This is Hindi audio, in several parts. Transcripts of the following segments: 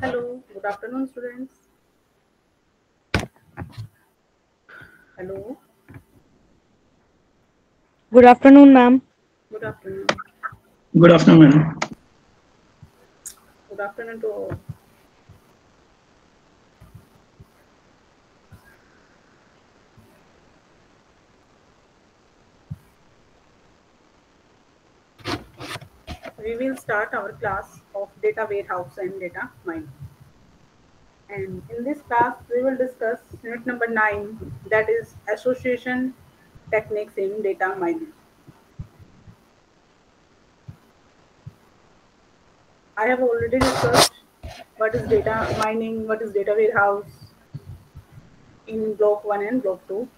Hello, good afternoon, students. Hello, Good afternoon, ma'am. good afternoon. Good afternoon, madam. Good afternoon to all. We will start our class of data warehouse and data mining. And in this class, we will discuss unit number 9, that is association techniques in data mining. I have already discussed what is data mining, what is data warehouse in block 1 and block 2.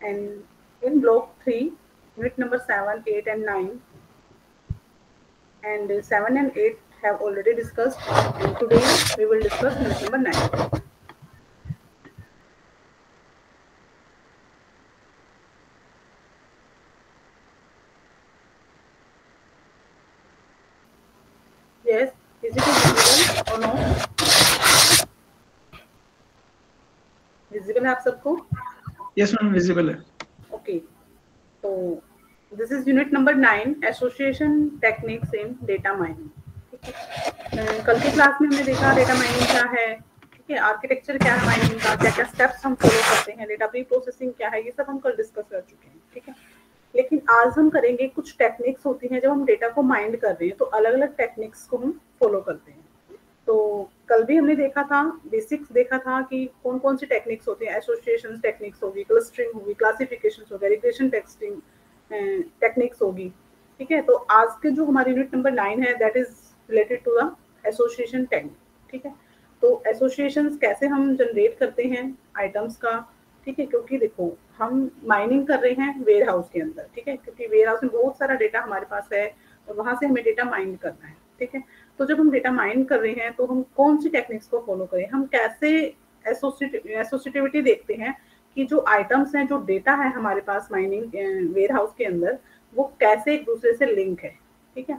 And in block 3, unit number 7, 8 and 9, and 7 and 8 have already discussed, and today we will discuss unit number 9. Yes, is it visible or no? Visible है आप सबको? Yes, ma'am, visible है. Okay, so this is unit number 9, association techniques in data mining. ठीक है, कल की क्लास में हमने देखा डेटा माइनिंग क्या है, ठीक है, आर्किटेक्चर क्या है माइनिंग का, क्या क्या स्टेप्स हम फॉलो करते हैं, डेटा प्री प्रोसेसिंग क्या है, ये सब हम कल डिस्कस कर चुके हैं. ठीक है, लेकिन आज हम करेंगे कुछ टेक्निक्स होती हैं जब हम डेटा को माइंड कर रहे हैं, तो अलग अलग टेक्निक्स को हम फॉलो करते हैं. तो कल भी हमने देखा था, बेसिक्स देखा था कि कौन कौन सी टेक्निक्स होती हैं. एसोसिएशन टेक्निक्स होगी, क्लस्टरिंग होगी, क्लासिफिकेशन होगा, रिग्रेशन टेस्टिंग टेक्निक्स होगी. ठीक है, तो आज के जो हमारी यूनिट नंबर 9 है, that is related to the association technique. ठीक है, तो एसोसिएशंस कैसे हम जनरेट करते हैं आइटम्स का. ठीक है, क्योंकि देखो हम माइनिंग कर रहे हैं वेयर हाउस के अंदर. ठीक है, क्योंकि वेयर हाउस में बहुत सारा डेटा हमारे पास है और वहां से हमें डेटा माइंड करना है. ठीक है, तो जब हम डेटा माइन कर रहे हैं तो हम कौन सी टेक्निक्स को फॉलो करें, हम कैसे एसोसिएटिविटी देखते हैं कि जो आइटम्स हैं, जो डेटा है हमारे पास माइनिंग वेयर हाउस के अंदर, वो कैसे एक दूसरे से लिंक है. ठीक है,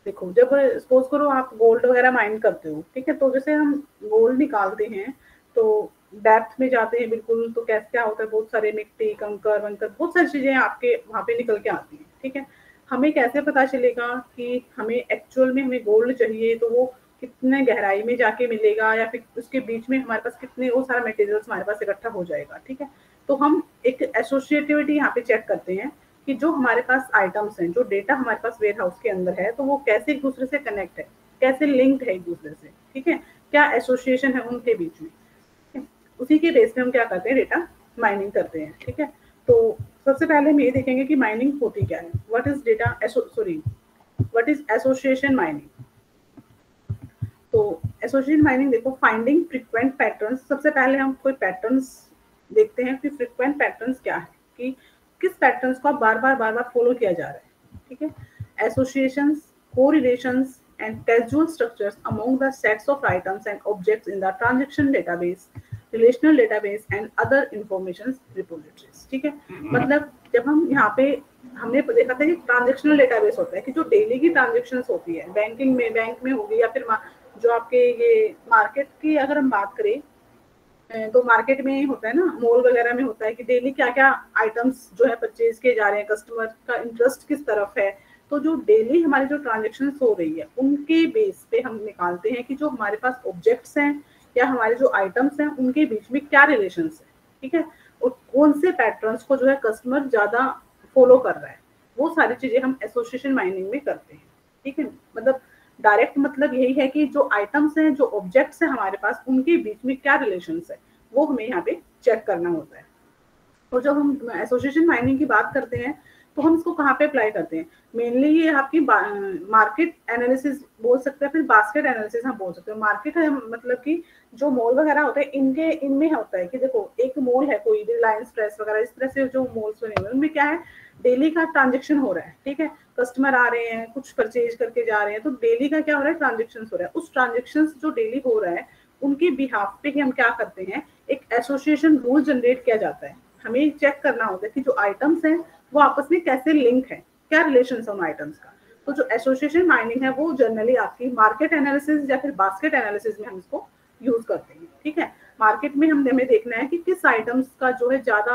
देखो जब सपोज करो आप गोल्ड वगैरह माइन करते हो. ठीक है, तो जैसे हम गोल्ड निकालते हैं तो डेप्थ में जाते हैं बिल्कुल, तो कैसे क्या होता है, बहुत सारे मिट्टी, कंकर वंकर, बहुत सारी चीजें आपके वहां पे निकल के आती हैं. ठीक है, हमें कैसे पता चलेगा कि हमें एक्चुअल में हमें गोल्ड चाहिए, तो वो कितने गहराई में जाके मिलेगा, या फिर उसके बीच में हमारे पास कितने वो सारा मटेरियल्स हमारे पास इकट्ठा हो जाएगा. ठीक है, तो हम एक एसोसिएटिविटी यहाँ पे चेक करते हैं कि जो हमारे पास आइटम्स हैं, जो डेटा हमारे पास वेयर हाउस के अंदर है, तो वो कैसे एक दूसरे से कनेक्ट है, कैसे लिंक्ड है एक दूसरे से. ठीक है, क्या एसोसिएशन है उनके बीच में. उसी के बेस पे हम क्या करते हैं, डेटा माइनिंग करते हैं. ठीक है, तो सबसे पहले हम ये देखेंगे कि माइनिंग होती क्या है. What is data what is association mining. तो एसोसिएशन माइनिंग देखो, फाइंडिंग फ्रीक्वेंट पैटर्न्स. सबसे पहले हम कोई पैटर्न्स देखते हैं कि फ्रीक्वेंट पैटर्न्स क्या है, कि किस पैटर्न्स को बार बार फॉलो किया जा रहा है. ठीक है, associations, correlations and causal structures among the sets of items and objects in the transaction database, relational database and other information repositories. ठीक है, मतलब जब हम यहाँ पे हमने देखा था कि ट्रांजेक्शनल डेटाबेस होता है कि जो डेली की ट्रांजेक्शन्स होती है बैंकिंग में, बैंक में होगी, या फिर जो आपके ये मार्केट की अगर हम बात करें तो मार्केट में होता है ना, मॉल वगैरह में होता है कि डेली क्या क्या आइटम्स जो है परचेज किए जा रहे हैं, कस्टमर का इंटरेस्ट किस तरफ है. तो जो डेली हमारी जो ट्रांजेक्शन हो रही है उनके बेस पे हम निकालते हैं कि जो हमारे पास ऑब्जेक्ट्स हैं या हमारे जो आइटम्स हैं उनके बीच में क्या रिलेशंस है. ठीक है, और कौन से पैटर्न्स को जो है कस्टमर ज्यादा फॉलो कर रहा है, वो सारी चीजें हम एसोसिएशन माइनिंग में करते हैं. ठीक है, मतलब डायरेक्ट मतलब यही है कि जो आइटम्स हैं, जो ऑब्जेक्ट्स हैं हमारे पास, उनके बीच में क्या रिलेशंस है, वो हमें यहाँ पे चेक करना होता है. और जब हम एसोसिएशन माइनिंग की बात करते हैं तो हम इसको कहाँ पे अप्लाई करते हैं, मेनली ये आपकी मार्केट एनालिसिस बोल सकते हैं, फिर बास्केट एनालिसिस हम बोल सकते हैं. मार्केट है मतलब कि जो मॉल वगैरह होते हैं इनके इनमें होता है कि देखो एक मॉल है कोई, रिलायंस फ्रेश वगैरह, इस तरह से जो मॉल्स बने हुए हैं उनमें क्या है, डेली का ट्रांजेक्शन हो रहा है. ठीक है, कस्टमर आ रहे हैं, कुछ परचेज करके जा रहे हैं, तो डेली का क्या हो रहा है, ट्रांजेक्शन हो रहा है. उस ट्रांजेक्शन जो डेली हो रहा है उनके बिहाफ पे ही हम क्या करते हैं, एक एसोसिएशन रूल जनरेट किया जाता है. हमें चेक करना होता है कि जो आइटम्स हैं वो आपस में कैसे लिंक है, क्या रिलेशन है उन आइटम्स का. तो जो एसोसिएशन माइनिंग है वो जनरली आपकी मार्केट एनालिसिस या फिर बास्केट एनालिसिस में हम इसको यूज करते हैं। ठीक है, मार्केट में हमें देखना है कि किस आइटम्स का जो है ज्यादा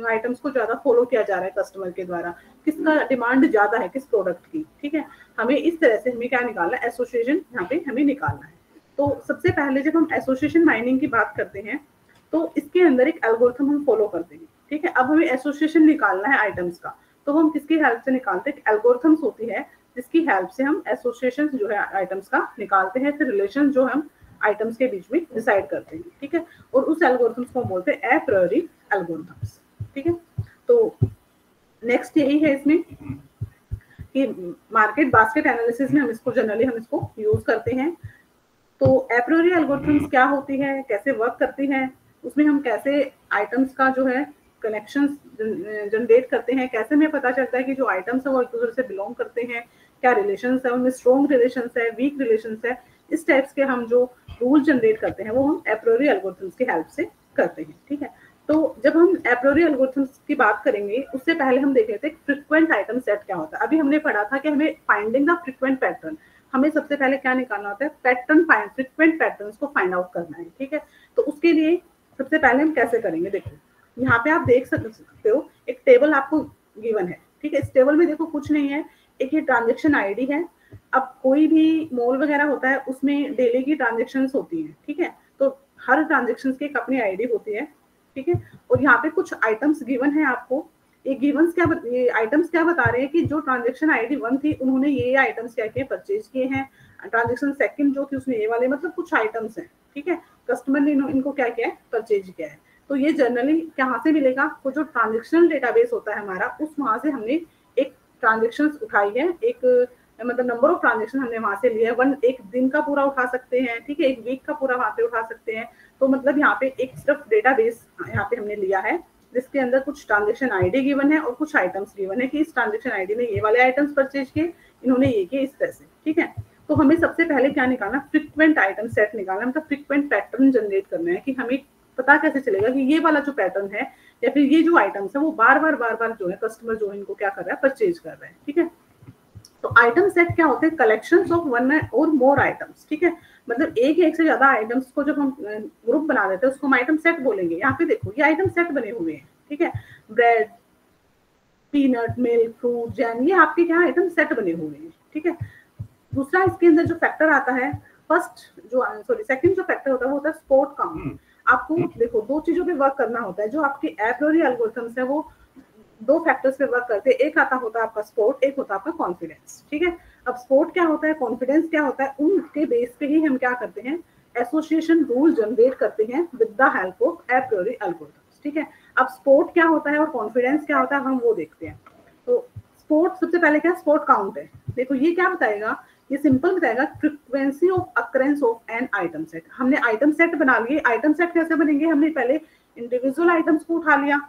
आइटम्स को ज्यादा फॉलो किया जा रहा है कस्टमर के द्वारा, किसका डिमांड ज्यादा है किस प्रोडक्ट की। ठीक है, हमें इस तरह से हमें क्या निकालना है, एसोसिएशन यहाँ पे हमें निकालना है। तो सबसे पहले जब हम एसोसिएशन माइनिंग की बात करते हैं तो इसके अंदर एक एल्गोरिथम हम फॉलो करते हैं। ठीक है, अब हमें एसोसिएशन निकालना है आइटम्स का, तो हम किसकी हेल्प से निकालते हैं, एल्गोरिथम्स होती है जिसकी हेल्प से हम एसोसिएशन जो है आइटम्स का निकालते हैं, फिर रिलेशन जो हम आइटम्स के बीच में डिसाइड करते हैं। ठीक है, और उस एल्गोरिथम्स को बोलते हैं ए प्रायोरी एल्गोरिथम्स। ठीक है, तो नेक्स्ट यही है इसमें कि मार्केट बास्केट एनालिसिस में हम इसको जनरली हम इसको यूज करते हैं। तो ए प्रायोरी एल्गोरिथम्स क्या होती है, कैसे वर्क करती है, उसमें हम कैसे आइटम्स का जो है कनेक्शंस जनरेट करते हैं, कैसे हमें पता चलता है कि जो आइटम्स है वो एक दूसरे से बिलोंग करते हैं, क्या रिलेशंस है उनमें, स्ट्रॉन्ग रिलेशंस है, वीक रिलेशंस है, इस टाइप्स के हम जो रूल जनरेट करते हैं वो हम ए प्रायोरी एल्गोरिथम्स की हेल्प से करते हैं। ठीक है, तो जब हम ए प्रायोरी एल्गोरिथम्स की बात करेंगे उससे पहले हम देख लेते हैं फ्रीक्वेंट आइटम सेट क्या होता है। अभी हमने पढ़ा था कि हमें फाइंडिंग द फ्रीक्वेंट पैटर्न, हमें सबसे पहले क्या निकालना होता है, पैटर्न फाइंड, फ्रीक्वेंट पैटर्न्स को फाइंड आउट करना है। ठीक है, तो उसके लिए सबसे पहले हम कैसे करेंगे, देखो यहाँ पे आप देख सकते हो एक टेबल आपको गिवन है। ठीक है, इस टेबल में देखो कुछ नहीं है, एक ये ट्रांजेक्शन आईडी है। अब कोई भी मॉल वगैरह होता है उसमें डेली की ट्रांजेक्शन्स होती हैं। ठीक है, तो हर ट्रांजेक्शन की एक अपनी आईडी होती है। ठीक है, और यहाँ पे कुछ आइटम्स गिवन है आपको, ये आइटम्स क्या बता रहे हैं कि जो ट्रांजेक्शन आईडी 1 थी उन्होंने ये आइटम्स क्या किए, परचेज किए हैं। ट्रांजेक्शन सेकंड जो थी उसमें ये वाले, मतलब कुछ आइटम्स हैं। ठीक है, कस्टमर ने इनको क्या किया है, परचेज किया है। तो ये जनरली कहाँ से मिलेगा, वो जो ट्रांजेक्शनल डेटाबेस होता है हमारा, उस वहां से हमने एक ट्रांजेक्शन उठाई है, एक मतलब नंबर ऑफ ट्रांजेक्शन हमने वहां से लिया है। एक दिन का पूरा उठा सकते हैं। ठीक है, एक वीक का पूरा वहां पे उठा सकते हैं। तो मतलब यहाँ पे एक सिर्फ डेटाबेस यहाँ पे हमने लिया है जिसके अंदर कुछ ट्रांजेक्शन आईडी गिवन है और कुछ आइटम्स गिवन है कि इस ट्रांजेक्शन आईडी ने ये वाले आइटम्स परचेज किए, इन्होंने ये किए, इस तरह से। ठीक है, तो हमें सबसे पहले क्या निकालना, फ्रीक्वेंट आइटम सेट निकालना, मतलब फ्रीक्वेंट पैटर्न जनरेट करना है कि हमें पता कैसे चलेगा कि ये वाला जो पैटर्न है या फिर ये जो आइटम्स है वो बार बार जो है कस्टमर जो है इनको क्या कर रहा है, परचेज कर रहा है। ठीक है, तो आइटम सेट क्या होते हैं, कलेक्शंस ऑफ वन और मोर आइटम्स। ठीक है, मतलब एक से ज्यादा आइटम्स को जब हम ग्रुप बना देते हैं उसको हम आइटम सेट बोलेंगे। यहाँ पे देखो ये आइटम सेट बने हुए हैं। ठीक है, bread, peanut, milk, fruit, jam, ये आपके क्या आइटम सेट बने हुए हैं। ठीक है, दूसरा इसके अंदर जो फैक्टर आता है, सेकंड जो फैक्टर होता है वो होता है स्पोर्ट काउंट। आपको देखो दो चीजों पे वर्क करना होता है। जो आपके ए प्रायोरी एल्गोरिथम्स है वो दो फैक्टर्स पे वर्क करते हैं, एक आता होता है आपका स्पोर्ट, एक होता है आपका कॉन्फिडेंस। ठीक है, अब स्पोर्ट क्या होता है, कॉन्फिडेंस क्या होता है, उनके बेस पे ही हम क्या करते हैं, एसोसिएशन रूल जनरेट करते हैं with the help of A प्रायोरी algorithms. ठीक है, अब स्पोर्ट क्या होता है और कॉन्फिडेंस क्या होता है हम वो देखते हैं। तो स्पोर्ट सबसे पहले क्या, स्पोर्ट काउंट है। देखो ये क्या बताएगा, ये सिंपल बताएगा frequency of occurrence of an item set. हमने आइटम सेट बना लिए। आइटम सेट कैसे बनेंगे, हमने पहले इंडिविजुअल आइटम्स को उठा लिया,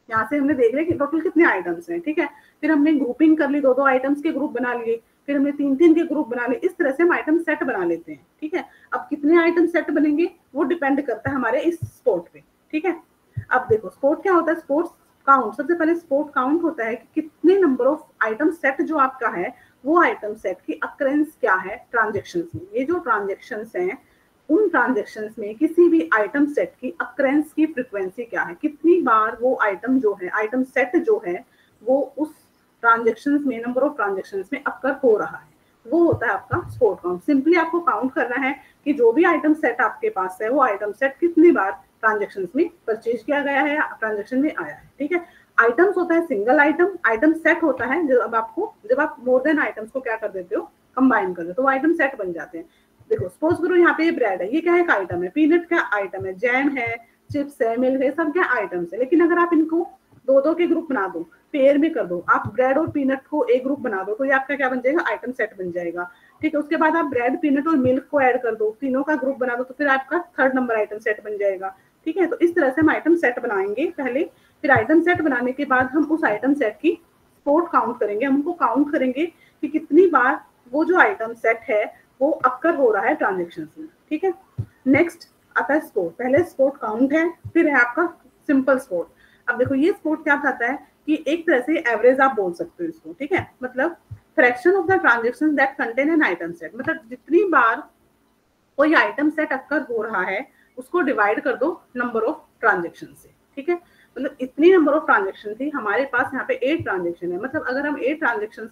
यहाँ से हमने देख लिया कि टोटल कितने आइटम्स हैं। ठीक है, फिर हमने ग्रुपिंग कर ली, दो आइटम्स के ग्रुप बना लिए, फिर हमने तीन के ग्रुप बना लिए। इस तरह से हम आइटम सेट बना लेते हैं। ठीक है, अब कितने आइटम सेट बनेंगे वो डिपेंड करता है हमारे इस स्पोर्ट पे। ठीक है, अब देखो स्पोर्ट क्या होता है, स्पोर्ट काउंट। सबसे पहले स्पोर्ट काउंट होता है कि कितने नंबर ऑफ आइटम सेट जो आपका है वो आइटम सेट की अकरेंस क्या है ट्रांजेक्शंस में। ये जो ट्रांजेक्शंस हैं उन ट्रांजेक्शंस में किसी भी आइटम सेट की अकरेंस की फ्रीक्वेंसी क्या है, कितनी बार वो आइटम जो है, आइटम सेट जो है वो उस ट्रांजेक्शंस में, नंबर ऑफ ट्रांजेक्शंस में अकर हो रहा है, वो होता है आपका स्पोर्ट काउंट। सिंपली आपको काउंट करना है कि जो भी आइटम सेट आपके पास है वो आइटम सेट कितनी बार ट्रांजेक्शंस में परचेज किया गया है, ट्रांजेक्शन में आया है। ठीक है, आइटम्स होता है सिंगल आइटम, आइटम सेट होता है जब आप मोर देन आइटम्स को क्या कर देते हो, कंबाइन कर देते हो, तो वो आइटम सेट बन जाते हैं। देखो सपोज करो यहाँ पे ये ब्रेड है, ये क्या है, एक आइटम है, पीनट का आइटम है, जैम है, चिप्स है, मिल्क है, सब क्या आइटम्स है। लेकिन अगर आप इनको दो के ग्रुप बना दो, पेयर में कर दो, आप ब्रेड और पीनट को एक ग्रुप बना दो, तो ये आपका क्या बन जाएगा, आइटम सेट बन जाएगा। ठीक है, उसके बाद आप ब्रेड, पीनट और मिल्क को ऐड कर दो, तीनों का ग्रुप बना दो, तो फिर आपका थर्ड नंबर आइटम सेट बन जाएगा। ठीक है, तो इस तरह से हम आइटम सेट बनाएंगे पहले, फिर आइटम सेट बनाने के बाद हम उस आइटम सेट की स्पोर्ट काउंट करेंगे। हम उनको काउंट करेंगे कि कितनी बार वो जो आइटम सेट है वो अक्कर हो रहा है ट्रांजेक्शन में। ठीक है, नेक्स्ट आता है स्पोर्ट। पहले स्पोर्ट काउंट है, फिर है आपका सिंपल स्पोर्ट। अब देखो ये स्पोर्ट क्या बताता है कि एक तरह से एवरेज आप बोल सकते हो इसको। ठीक है, मतलब fraction of the transaction that contain an item set, मतलब जितनी बार कोई आइटम सेट अक्कर हो रहा है उसको डिवाइड कर दो नंबर ऑफ ट्रांजेक्शन से, ठीक है। मतलब इतनी नंबर ऑफ ट्रांजेक्शन थी हमारे पास, यहाँ पे 8 ट्रांजेक्शन है, मतलब अगर हम 8 ट्रांजेक्शन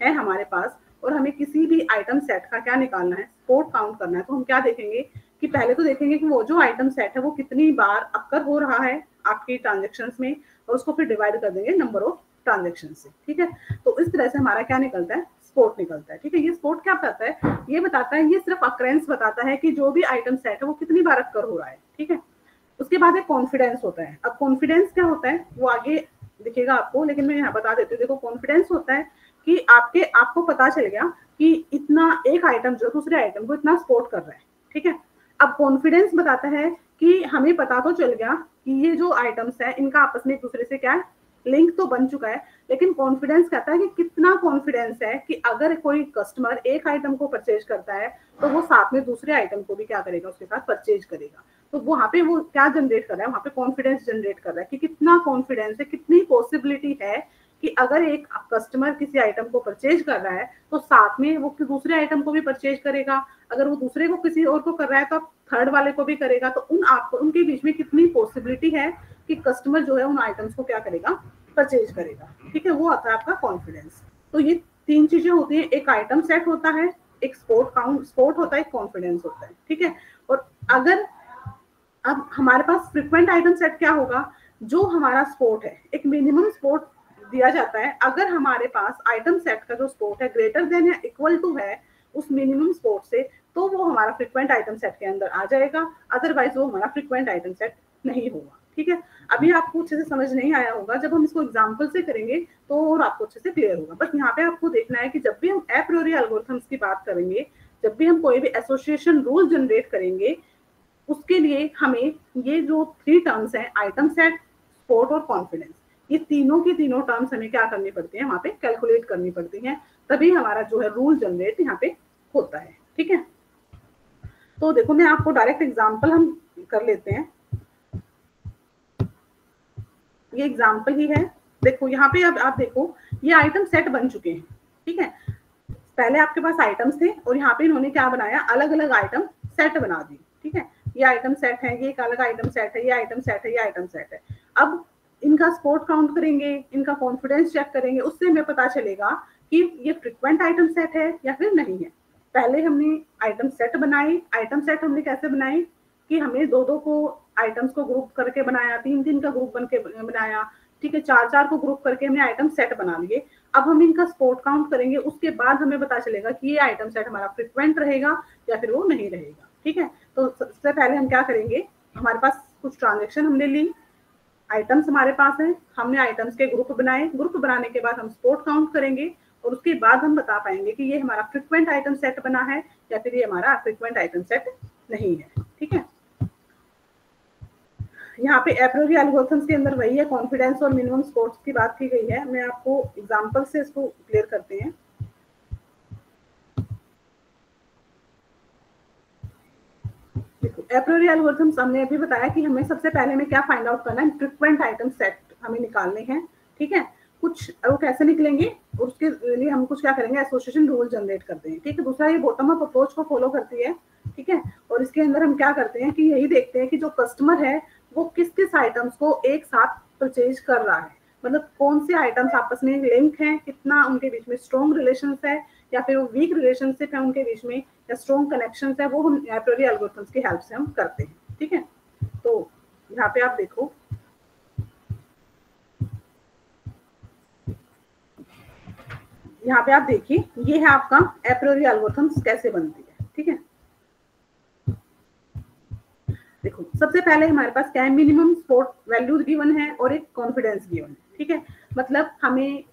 है हमारे पास और हमें किसी भी आइटम सेट का क्या निकालना है, स्पोर्ट काउंट करना है, तो हम क्या देखेंगे कि पहले तो देखेंगे कि वो जो आइटम सेट है वो कितनी बार अक्कर हो रहा है आपकी ट्रांजेक्शन में, और उसको फिर डिवाइड कर देंगे नंबर ऑफ ट्रांजेक्शन से, ठीक है। तो इस तरह से हमारा क्या निकलता है, स्पोर्ट निकलता है, ठीक है। ये स्पोर्ट क्या बताता है, ये बताता है, ये सिर्फ अक्रेंस बताता है कि जो भी आइटम सेट है वो कितनी बार अक्कर हो रहा है, ठीक है। उसके बाद एक कॉन्फिडेंस होता है। अब कॉन्फिडेंस क्या होता है वो आगे दिखेगा आपको, लेकिन मैं यहाँ बता देती हूँ। देखो कॉन्फिडेंस होता है कि आपको पता चल गया कि इतना एक आइटम जो दूसरे आइटम को इतना सपोर्ट कर रहा है, ठीक है। अब कॉन्फिडेंस बताता है कि हमें पता तो चल गया कि ये जो आइटम्स है इनका आपस में एक दूसरे से क्या है, लिंक तो बन चुका है, लेकिन कॉन्फिडेंस कहता है कि कितना कॉन्फिडेंस है कि अगर कोई कस्टमर एक आइटम को परचेज करता है तो वो साथ में दूसरे आइटम को भी क्या करेगा, उसके साथ परचेज करेगा। तो वहां पे वो क्या जनरेट कर रहा है, वहां पे कॉन्फिडेंस जनरेट कर रहा है कि कितना कॉन्फिडेंस है, कितनी पॉसिबिलिटी है कि अगर एक कस्टमर किसी आइटम को परचेज कर रहा है तो साथ में वो दूसरे आइटम को भी परचेज करेगा, अगर वो दूसरे को किसी और को कर रहा है तो थर्ड वाले को भी करेगा। तो उनके बीच में कितनी पॉसिबिलिटी है कि कस्टमर जो है उन आइटम्स को क्या करेगा, परचेज करेगा, ठीक है। वो आता है आपका कॉन्फिडेंस। तो ये 3 चीजें होती है, एक आइटम सेट होता है, एक स्पोर्ट होता है, एक कॉन्फिडेंस होता है, ठीक है। और अगर अब हमारे पास फ्रीक्वेंट आइटम सेट क्या होगा, जो हमारा स्पोर्ट है, एक मिनिमम स्पोर्ट दिया जाता है, अगर हमारे पास आइटम सेट का जो स्पोर्ट है ग्रेटर देन या इक्वल टू है उस मिनिमम स्पोर्ट से, तो वो हमारा फ्रीक्वेंट आइटम सेट के अंदर आ जाएगा, अदरवाइज वो हमारा फ्रीक्वेंट आइटम सेट नहीं होगा, ठीक है। अभी आपको अच्छे से समझ नहीं आया होगा, जब हम इसको एग्जांपल से करेंगे तो और आपको अच्छे से क्लियर होगा। बस यहाँ पे आपको देखना है कि जब भी हम ए प्रायोरी एल्गोरिथम्स की बात करेंगे, जब भी हम कोई भी एसोसिएशन रूल जनरेट करेंगे, उसके लिए हमें ये जो 3 टर्म्स हैं, आइटम सेट, स्पोर्ट और कॉन्फिडेंस, ये तीनों की तीनों टर्म्स हमें क्या करनी पड़ती है, वहां पे कैलकुलेट करनी पड़ती हैं, तभी हमारा जो है रूल जनरेट यहाँ पे होता है, ठीक है। तो देखो मैं आपको डायरेक्ट एग्जांपल हम कर लेते हैं, ये एग्जांपल ही है। देखो यहाँ पे अब आप देखो ये आइटम सेट बन चुके हैं, ठीक है। पहले आपके पास आइटम्स थे और यहाँ पे इन्होंने क्या बनाया, अलग अलग आइटम सेट बना दी, ठीक है। ये आइटम सेट है, ये एक अलग आइटम सेट है, ये आइटम सेट है, ये आइटम सेट है। अब इनका स्पोर्ट काउंट करेंगे, इनका कॉन्फिडेंस चेक करेंगे, उससे हमें पता चलेगा कि ये फ्रीक्वेंट आइटम सेट है या फिर नहीं है। पहले हमने आइटम सेट बनाए, आइटम सेट हमने कैसे बनाए कि हमने 2-2 को आइटम्स को ग्रुप करके बनाया, 3-3 का ग्रुप बनके बनाया, ठीक है, 4-4 को ग्रुप करके हमने आइटम सेट बना लिए। अब हम इनका स्पोर्ट काउंट करेंगे, उसके बाद हमें पता चलेगा कि ये आइटम सेट हमारा फ्रीक्वेंट रहेगा या फिर वो नहीं रहेगा, ठीक है। तो सबसे पहले हम क्या करेंगे, हमारे पास कुछ ट्रांजेक्शन हमने ली, आइटम्स हमारे पास हैं, हमने आइटम्स के ग्रुप बनाए, ग्रुप बनाने के बाद हम स्पोर्ट काउंट करेंगे और उसके बाद हम बता पाएंगे कि ये हमारा फ्रीक्वेंट आइटम सेट बना है या फिर ये हमारा फ्रीक्वेंट आइटम सेट नहीं है, ठीक है। यहाँ पे ए प्रायोरी एल्गोरिथम्स के अंदर वही है, कॉन्फिडेंस और मिनिमम स्पोर्ट्स की बात की गई है। मैं आपको एग्जांपल से इसको क्लियर करते हैं। देखो ए प्रायोरी एल्गोरिथम्स हमने अभी बताया कि हमें सबसे पहले में क्या फाइंड आउट करना है, फ्रीक्वेंट आइटम सेट हमें निकालने हैं, ठीक है। कुछ वो कैसे निकलेंगे और उसके लिए हम कुछ क्या करेंगे, एसोसिएशन रूल जनरेट करते हैं, ठीक है। दूसरा ये बॉटम अप अप्रोच को फॉलो करती है, ठीक है। और इसके अंदर हम क्या करते हैं कि यही देखते हैं कि जो कस्टमर है वो किस किस आइटम्स को एक साथ परचेज कर रहा है, मतलब कौन से आइटम्स आपस में लिंक हैं, कितना उनके बीच में स्ट्रॉन्ग रिलेशंस है या फिर वो वीक रिलेशनशिप है उनके बीच में, या स्ट्रॉन्ग कनेक्शंस है, वो हम ए प्रायोरी एल्गोरिथम्स की हेल्प से हम करते हैं, ठीक है। तो यहाँ पे आप देखो, यहाँ पे आप देखिए ये है आपका ए प्रायोरी एल्गोरिथम्स कैसे बनती है, ठीक है। देखो सबसे पहले हमारे पास क्या है, मिनिमम स्पोर्ट वैल्यू गिवन है और एक कॉन्फिडेंस गिवन है, ठीक है। मतलब हमें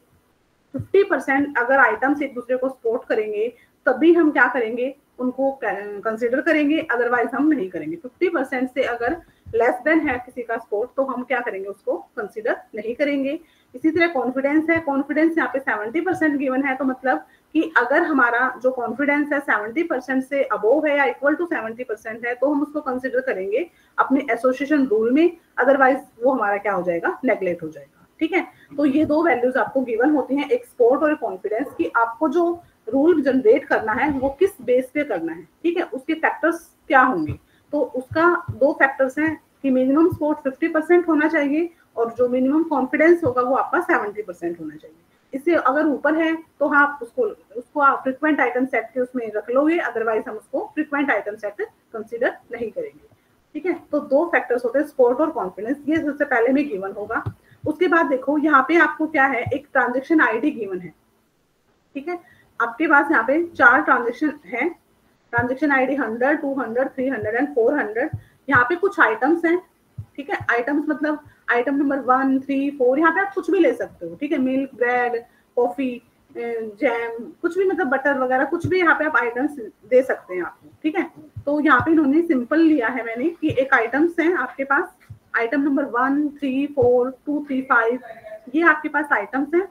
50% अगर आइटम्स एक दूसरे को सपोर्ट करेंगे तभी हम क्या करेंगे, उनको कंसीडर करेंगे, अदरवाइज हम नहीं करेंगे। 50% से अगर लेस देन है किसी का सपोर्ट तो हम क्या करेंगे, उसको कंसीडर नहीं करेंगे। इसी तरह कॉन्फिडेंस है, कॉन्फिडेंस यहाँ पे 70% गिवन है, तो मतलब कि अगर हमारा जो कॉन्फिडेंस है 70% से अबोव है या इक्वल टू 70% है तो हम उसको कंसीडर करेंगे अपने एसोसिएशन रूल में, अदरवाइज वो हमारा क्या हो जाएगा, नेग्लेक्ट हो जाएगा, ठीक है। तो ये दो वैल्यूज आपको गिवन होती हैं, एक स्पोर्ट और कॉन्फिडेंस, कि आपको जो रूल जनरेट करना है वो किस बेस पे करना है, ठीक है, उसके फैक्टर्स क्या होंगे। तो उसका दो फैक्टर्स हैं कि मिनिमम स्पोर्ट 50% होना चाहिए और जो मिनिमम कॉन्फिडेंस होगा वो आपका 70% होना चाहिए। इससे अगर ऊपर है तो हाँ उसको आप फ्रीक्वेंट आइटम सेट के उसमें रख लोगे, अदरवाइज हम उसको फ्रीक्वेंट आइटम सेट कंसीडर नहीं करेंगे, ठीक है। तो दो फैक्टर्स होते हैं, स्पोर्ट और कॉन्फिडेंस, ये सबसे पहले में गिवन होगा। उसके बाद देखो यहाँ पे आपको क्या है, एक ट्रांजेक्शन आईडी गिवन है, ठीक है। आपके पास यहाँ पे 4 ट्रांजेक्शन है, ट्रांजेक्शन आईडी 100, 200, 300 एंड 400। यहाँ पे कुछ आइटम्स हैं, ठीक है। आइटम्स मतलब आइटम नंबर 1, 3, 4, यहाँ पे आप कुछ भी ले सकते हो, ठीक है। मिल्क, ब्रेड, कॉफी, जैम, कुछ भी, मतलब बटर वगैरह कुछ भी यहाँ पे आप आइटम्स दे सकते हैं आपको, ठीक है। तो यहाँ पे इन्होंने सिंपल लिया है मैंने कि एक आइटम्स है आपके पास, आइटम नंबर 1, 3, 4, 2, 3, 5, ये आपके पास आइटम्स हैं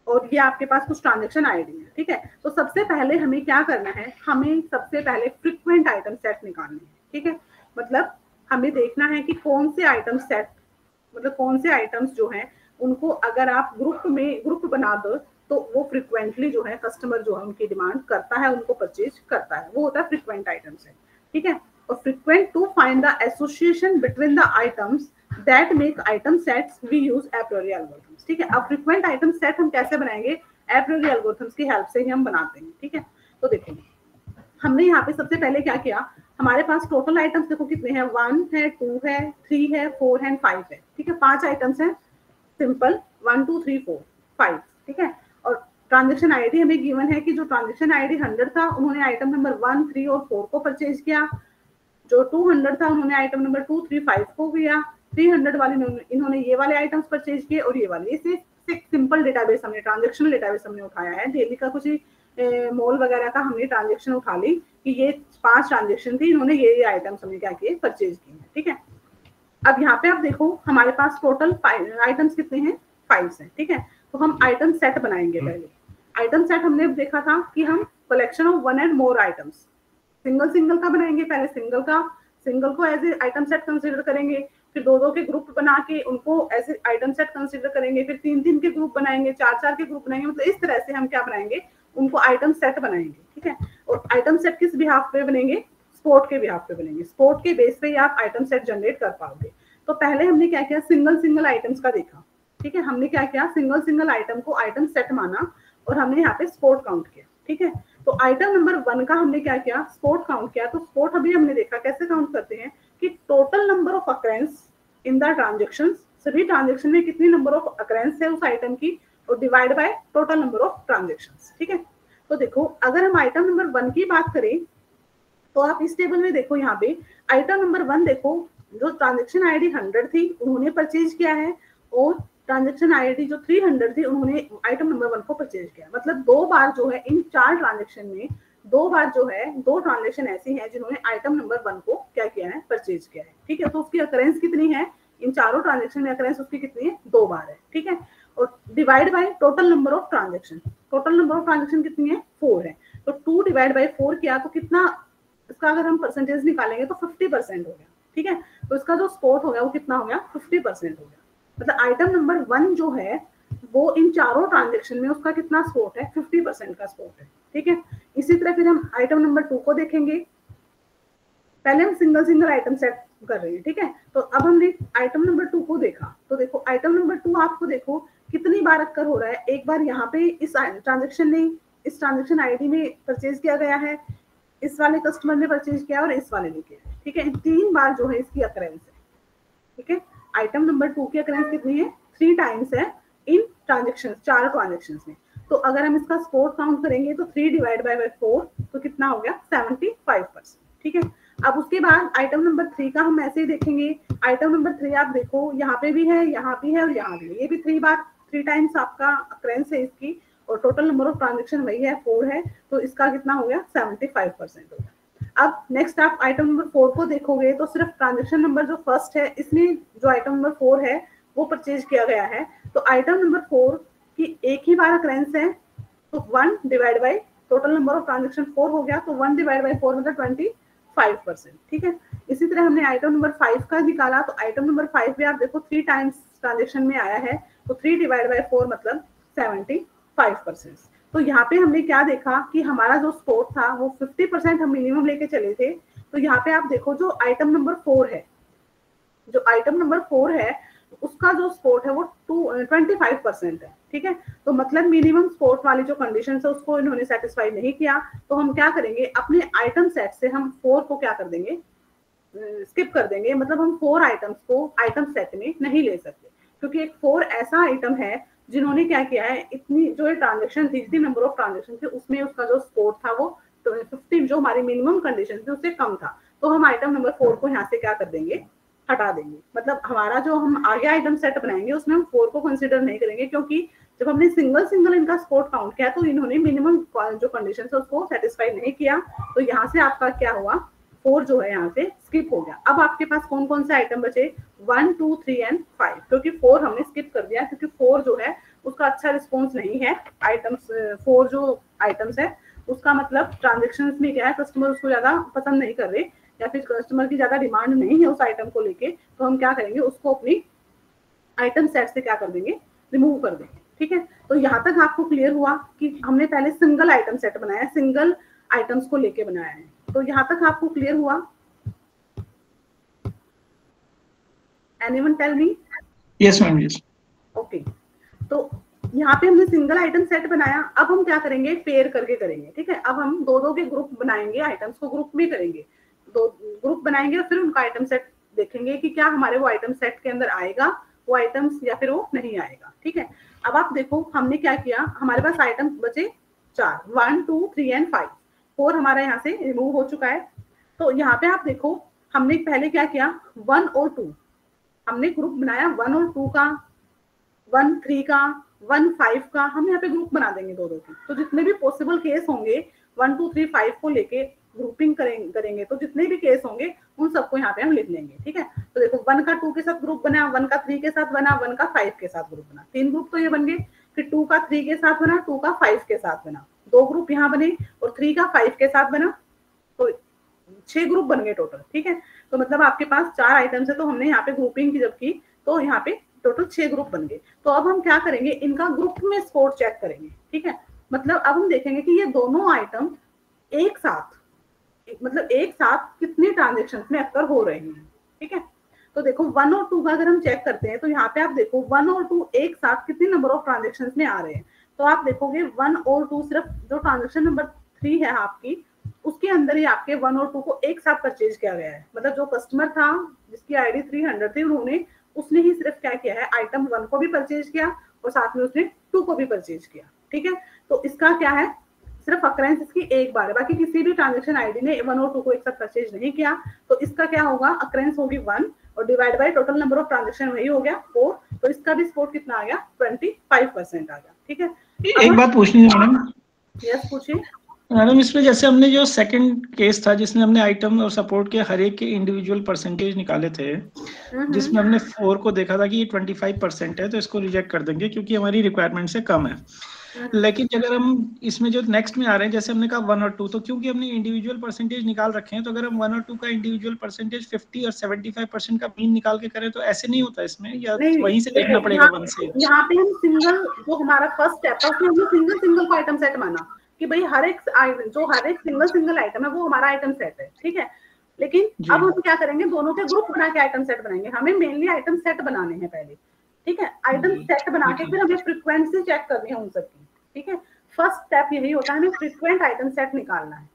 और ये आपके पास कुछ ट्रांजेक्शन आईडी है, ठीक है। तो सबसे पहले हमें क्या करना है, हमें सबसे पहले फ्रीक्वेंट आइटम सेट निकालने हैं, ठीक है। मतलब हमें देखना है कि कौन से आइटम सेट, मतलब कौन से आइटम्स जो हैं उनको अगर आप ग्रुप बना दो तो वो फ्रीक्वेंटली जो है कस्टमर जो है उनकी डिमांड करता है, उनको परचेज करता है, वो होता है फ्रीक्वेंट आइटम सेट, ठीक है। और frequent to find the association between the items that make item sets we use Apriori algorithms, ठीक है। अब फ्रीक्वेंट आइटम सेट हम कैसे बनाएंगे, ए प्रायोरी एल्गोरिथम्स की हेल्प से ही हम बनाते हैं, ठीक है। तो देखो हमने यहाँ पे सबसे पहले क्या किया, हमारे पास टोटल आइटम्स देखो कितने हैं, 1 है, 2 है, 3 है, 4 है, 5 है, ठीक है। 5 आइटम्स हैं सिंपल, 1, 2, 3, 4, 5, ठीक है। और ट्रांजेक्शन आईडी हमें गिवन है कि जो ट्रांजेक्शन आईडी 100 था उन्होंने आइटम नंबर 1, 3 और 4 को परचेज किया, जो 200 था उन्होंने आइटम नंबर 2, 3, 5 को किया, 300 वाले इन्होंने ये वाले आइटम्स परचेज किए और ये वाले। इसे एक सिंपल डेटाबेस हमने, ट्रांजेक्शनल डेटाबेस हमने उठाया है, डेली का कुछ मॉल वगैरह का हमने ट्रांजेक्शन उठा ली कि ये 5 ट्रांजेक्शन थी, इन्होंने ये आइटम्स हमने क्या किए, परचेज किए, ठीक है। अब यहाँ पे आप देखो हमारे पास टोटल आइटम्स कितने हैं, 5 हैं, ठीक है। तो हम आइटम सेट बनाएंगे। पहले आइटम सेट हमने देखा था कि हम collection of 1 and more items, single का बनाएंगे, पहले सिंगल को as a item set consider करेंगे, फिर 2 के ग्रुप बना के उनको as a item set consider करेंगे, फिर 3 के ग्रुप बनाएंगे, 4 के ग्रुप बनाएंगे, मतलब इस तरह से हम क्या बनाएंगे, उनको आइटम सेट बनाएंगे, ठीक है। और आइटम सेट किस बिहाफ पे बनेंगे, स्पोर्ट के बिहाफ पे बनेंगे, स्पोर्ट के बेस पे ही आप आइटम सेट जनरेट कर पाओगे। तो पहले हमने क्या किया, सिंगल आइटम्स का देखा, ठीक है। हमने क्या किया, सिंगल आइटम को आइटम सेट माना और हमने यहाँ पे स्पोर्ट काउंट किया, ठीक है। तो आइटम नंबर 1 का हमने क्या किया, स्पोर्ट काउंट किया। तो स्पोर्ट अभी हमने देखा कैसे काउंट करते हैं कि total number of occurrence in the transaction, सभी ट्रांजेक्शन में कितनी नंबर ऑफ अकरेंस है उस आइटम की और divide by total number of transaction, ठीक है। तो देखो अगर हम आइटम नंबर 1 की बात करें तो आप इस टेबल में देखो, यहाँ पे आइटम नंबर 1 देखो, जो ट्रांजेक्शन आईडी 100 थी उन्होंने परचेज किया है और ट्रांजेक्शन आईडी जो 300 थी उन्होंने आइटम नंबर 1 को परचेज किया। मतलब 2 बार जो है इन 4 ट्रांजेक्शन में 2 बार जो है 2 ट्रांजेक्शन ऐसी हैं जिन्होंने आइटम नंबर 1 को क्या किया है, परचेज किया है, ठीक है। तो उसकी अकरेंस कितनी है, इन चारों ट्रांजेक्शन में अकरेंस उसकी कितनी है, 2 बार है, ठीक है। और divide by total number of transaction, total number of transaction कितनी है, 4 है। तो 2 डिवाइड बाय 4 किया तो कितना, इसका अगर हम परसेंटेज निकालेंगे तो 50% हो गया, ठीक है। तो इसका जो स्पोर्ट हो गया वो कितना हो गया, 50% हो गया। मतलब आइटम नंबर 1 जो है वो इन चारों ट्रांजेक्शन में उसका कितना स्पोर्ट है, 50% का स्पोर्ट है, ठीक है। इसी तरह फिर हम आइटम नंबर 2 को देखेंगे। पहले हम सिंगल आइटम सेट कर रहे हैं, ठीक है। तो अब हमने आइटम नंबर 2 को देखा, तो देखो आइटम नंबर 2 आपको देखो कितनी बार अक्कर हो रहा है, एक बार यहाँ पे इस ट्रांजेक्शन ने, इस ट्रांजेक्शन आईडी में परचेज किया गया है, इस वाले कस्टमर ने परचेज किया और इस वाले ने किया, ठीक है। 3 बार जो है इसकी अकरेंस है, ठीक है। आइटम नंबर 2 की अकरेंस कितनी है, 3 टाइम्स है इन ट्रांजेक्शन, 4 ट्रांजेक्शन में। तो अगर हम इसका स्पोर्ट काउंट करेंगे तो 3 डिवाइड बाय 4 तो कितना हो गया, 75%, ठीक है। अब उसके बाद आइटम नंबर 3 का हम ऐसे ही देखेंगे। आइटम नंबर 3 आप देखो यहाँ पे भी है, यहाँ भी है और यहाँ भी है, ये भी 3 बार, 3 टाइम्स आपका अकरेंस है इसकी और टोटल नंबर ऑफ ट्रांजेक्शन वही है, 4 है। तो इसका कितना हो गया, 75% हो गया। अब नेक्स्ट आप आइटम नंबर 4 को देखोगे तो सिर्फ ट्रांजेक्शन नंबर जो फर्स्ट है इसमें जो आइटम नंबर 4 है वो परचेज किया गया है। तो आइटम नंबर 4 की एक ही बार अकरेंस है, तो 1 divide by total number of transaction 4 हो गया, तो 1 डिवाइड बाय 4 मतलब 25%, ठीक है। इसी तरह हमने आइटम नंबर 5 का निकाला, तो आइटम नंबर 5 में आप देखो 3 टाइम्स ट्रांजेक्शन में आया है, तो 3 डिवाइड बाय 4 मतलब 75%। तो यहाँ पे हमने क्या देखा कि हमारा जो स्कोर था वो 50% हम मिनिमम लेके चले थे। तो यहाँ पे आप देखो जो आइटम नंबर 4 है, जो आइटम नंबर 4 है उसका जो स्कोर है वो 25% है, ठीक है। तो मतलब मिनिमम स्कोर वाली जो कंडीशन है उसको इन्होंने सेटिस्फाई नहीं किया। तो हम क्या करेंगे, अपने आइटम सेट से हम 4 को क्या कर देंगे, स्किप कर देंगे। मतलब हम 4 आइटम्स को आइटम सेट में नहीं ले सकते, क्योंकि एक 4 ऐसा आइटम है जिन्होंने क्या किया है, इतनी जो ये ट्रांजेक्शन थी, जितनी नंबर ऑफ ट्रांजेक्शन थे उसमें उसका जो स्कोर था वो 50 जो हमारी मिनिमम कंडीशन थी उससे कम था। तो हम आइटम नंबर 4 को यहाँ से क्या कर देंगे, हटा देंगे। मतलब हमारा जो हम आगे आइटम सेट बनाएंगे उसमें हम 4 को कंसीडर नहीं करेंगे, क्योंकि जब हमने सिंगल सिंगल इनका स्कोर काउंट किया तो इन्होंने मिनिमम जो कंडीशन है उसको सेटिस्फाई नहीं किया। तो यहाँ से आपका क्या हुआ, 4 जो है यहाँ से स्किप हो गया। अब आपके पास कौन कौन से आइटम बचे, 1, 2, 3 एंड 5, क्योंकि 4 हमने स्किप कर दिया, क्योंकि 4 जो है उसका अच्छा रिस्पॉन्स नहीं है। आइटम्स 4 जो आइटम्स है उसका मतलब ट्रांजेक्शन में क्या है, कस्टमर उसको ज्यादा पसंद नहीं कर रहे, या फिर कस्टमर की ज्यादा डिमांड नहीं है उस आइटम को लेके। तो हम क्या करेंगे, उसको अपनी आइटम सेट से क्या कर देंगे, रिमूव कर देंगे, ठीक है। तो यहाँ तक आपको क्लियर हुआ कि हमने पहले सिंगल आइटम सेट बनाया, सिंगल आइटम्स को लेके बनाया है। तो यहाँ तक आपको क्लियर हुआ? Anyone tell me? Yes ma'am, yes. Okay, तो यहाँ पे हमने सिंगल आइटम सेट बनाया। अब हम क्या करेंगे, पेयर करके करेंगे, ठीक है। अब हम दो दो के ग्रुप बनाएंगे, आइटम्स को ग्रुप में करेंगे, 2 ग्रुप बनाएंगे और फिर उनका आइटम सेट देखेंगे कि क्या हमारे वो आइटम सेट के अंदर आएगा वो आइटम्स या फिर वो नहीं आएगा, ठीक है। अब आप देखो हमने क्या किया, हमारे पास आइटम बचे 4, 1, 2, 3 एंड 5। 4 हमारा यहाँ से रिमूव हो चुका है। तो यहाँ पे आप देखो हमने पहले क्या किया, 1 और 2 हमने ग्रुप बनाया, 1 और 2 का, 1, 3 का, 1, 5 का हम यहाँ पे ग्रुप बना देंगे दो की। तो जितने भी पॉसिबल केस होंगे 1, 2, 3, 5 को लेके ग्रुपिंग करेंगे तो जितने भी केस होंगे उन सबको यहाँ पे हम लिख लेंगे, ठीक है। तो देखो 1 का 2 के साथ ग्रुप बना, 1 का 3 के साथ बना, 1 का 5 के साथ ग्रुप बना, 3 ग्रुप तो ये बन गए। फिर 2 का 3 के साथ बना, 2 का 5 के साथ बना, 2 ग्रुप यहाँ बने, और 3 का 5 के साथ बना, तो 6 ग्रुप बन गए टोटल, ठीक है। तो मतलब आपके पास 4 आइटम्स है, तो हमने यहाँ पे ग्रुपिंग की जब की तो यहाँ पे टोटल 6 ग्रुप बन गए। तो अब हम क्या करेंगे, इनका ग्रुप में स्कोर चेक करेंगे, ठीक है। मतलब अब हम देखेंगे कि ये दोनों आइटम एक साथ, मतलब एक साथ कितने ट्रांजेक्शन में अक्कर हो रहे हैं, ठीक है। तो देखो 1 और 2 का अगर हम चेक करते हैं तो यहाँ पे आप देखो 1 और 2 एक साथ कितने नंबर ऑफ ट्रांजेक्शन में आ रहे हैं। तो आप देखोगे 1 और 2 सिर्फ जो ट्रांजेक्शन नंबर 3 है आपकी, उसके अंदर ही आपके 1 और 2 को एक साथ परचेज किया गया है। मतलब जो कस्टमर था जिसकी आईडी 300 थी, उसने ही सिर्फ क्या किया है, आइटम 1 को भी परचेज किया और साथ में उसने 2 को भी परचेज किया, ठीक है। तो इसका क्या है, सिर्फ अकरेंस इसकी एक बार है, बाकी किसी भी ट्रांजेक्शन आईडी ने 1 और 2 को एक साथ परचेज नहीं किया। तो इसका क्या होगा, अकरेंस होगी 1 और divide by total number of transaction वही हो गया 4। तो इसका भी स्कोर कितना आ गया, 25% आ गया, ठीक है। एक बात पूछनी है मैडम। यस पूछिए मैडम, इसमें जैसे हमने जो सेकंड केस था जिसमें हमने आइटम और सपोर्ट के हर एक के इंडिविजुअल परसेंटेज निकाले थे, जिसमें हमने 4 को देखा था कि ये 25% है, तो इसको रिजेक्ट कर देंगे क्योंकि हमारी रिक्वायरमेंट से कम है। लेकिन अगर हम इसमें जो नेक्स्ट में आ रहे हैं, जैसे हमने कहा 1 और 2, तो क्योंकि हमने इंडिविजुअल परसेंटेज निकाल रखे हैं, तो अगर हम 1 और 2 का इंडिविजुअल परसेंटेज 50 और 75% का मीन निकाल के करें तो ऐसे नहीं होता इसमें, या वहीं से देखना पड़ेगा 1 से? यहाँ पे हम सिंगल, जो हमारा फर्स्ट स्टेप था उसमें हमने सिंगल को आइटम सेट माना कि भाई हर एक सिंगल आइटम है वो हमारा आइटम सेट है, ठीक है। लेकिन अब हम क्या करेंगे, दोनों के ग्रुप बना के आइटम सेट बनाएंगे। हमें मेनली आइटम सेट बनाने हैं पहले, ठीक है। आइटम सेट बना के फिर हमें फ्रीक्वेंसी चेक करनी है उन सबकी, ठीक है। फर्स्ट स्टेप यही होता है, हमें फ्रीक्वेंट आइटम सेट निकालना है।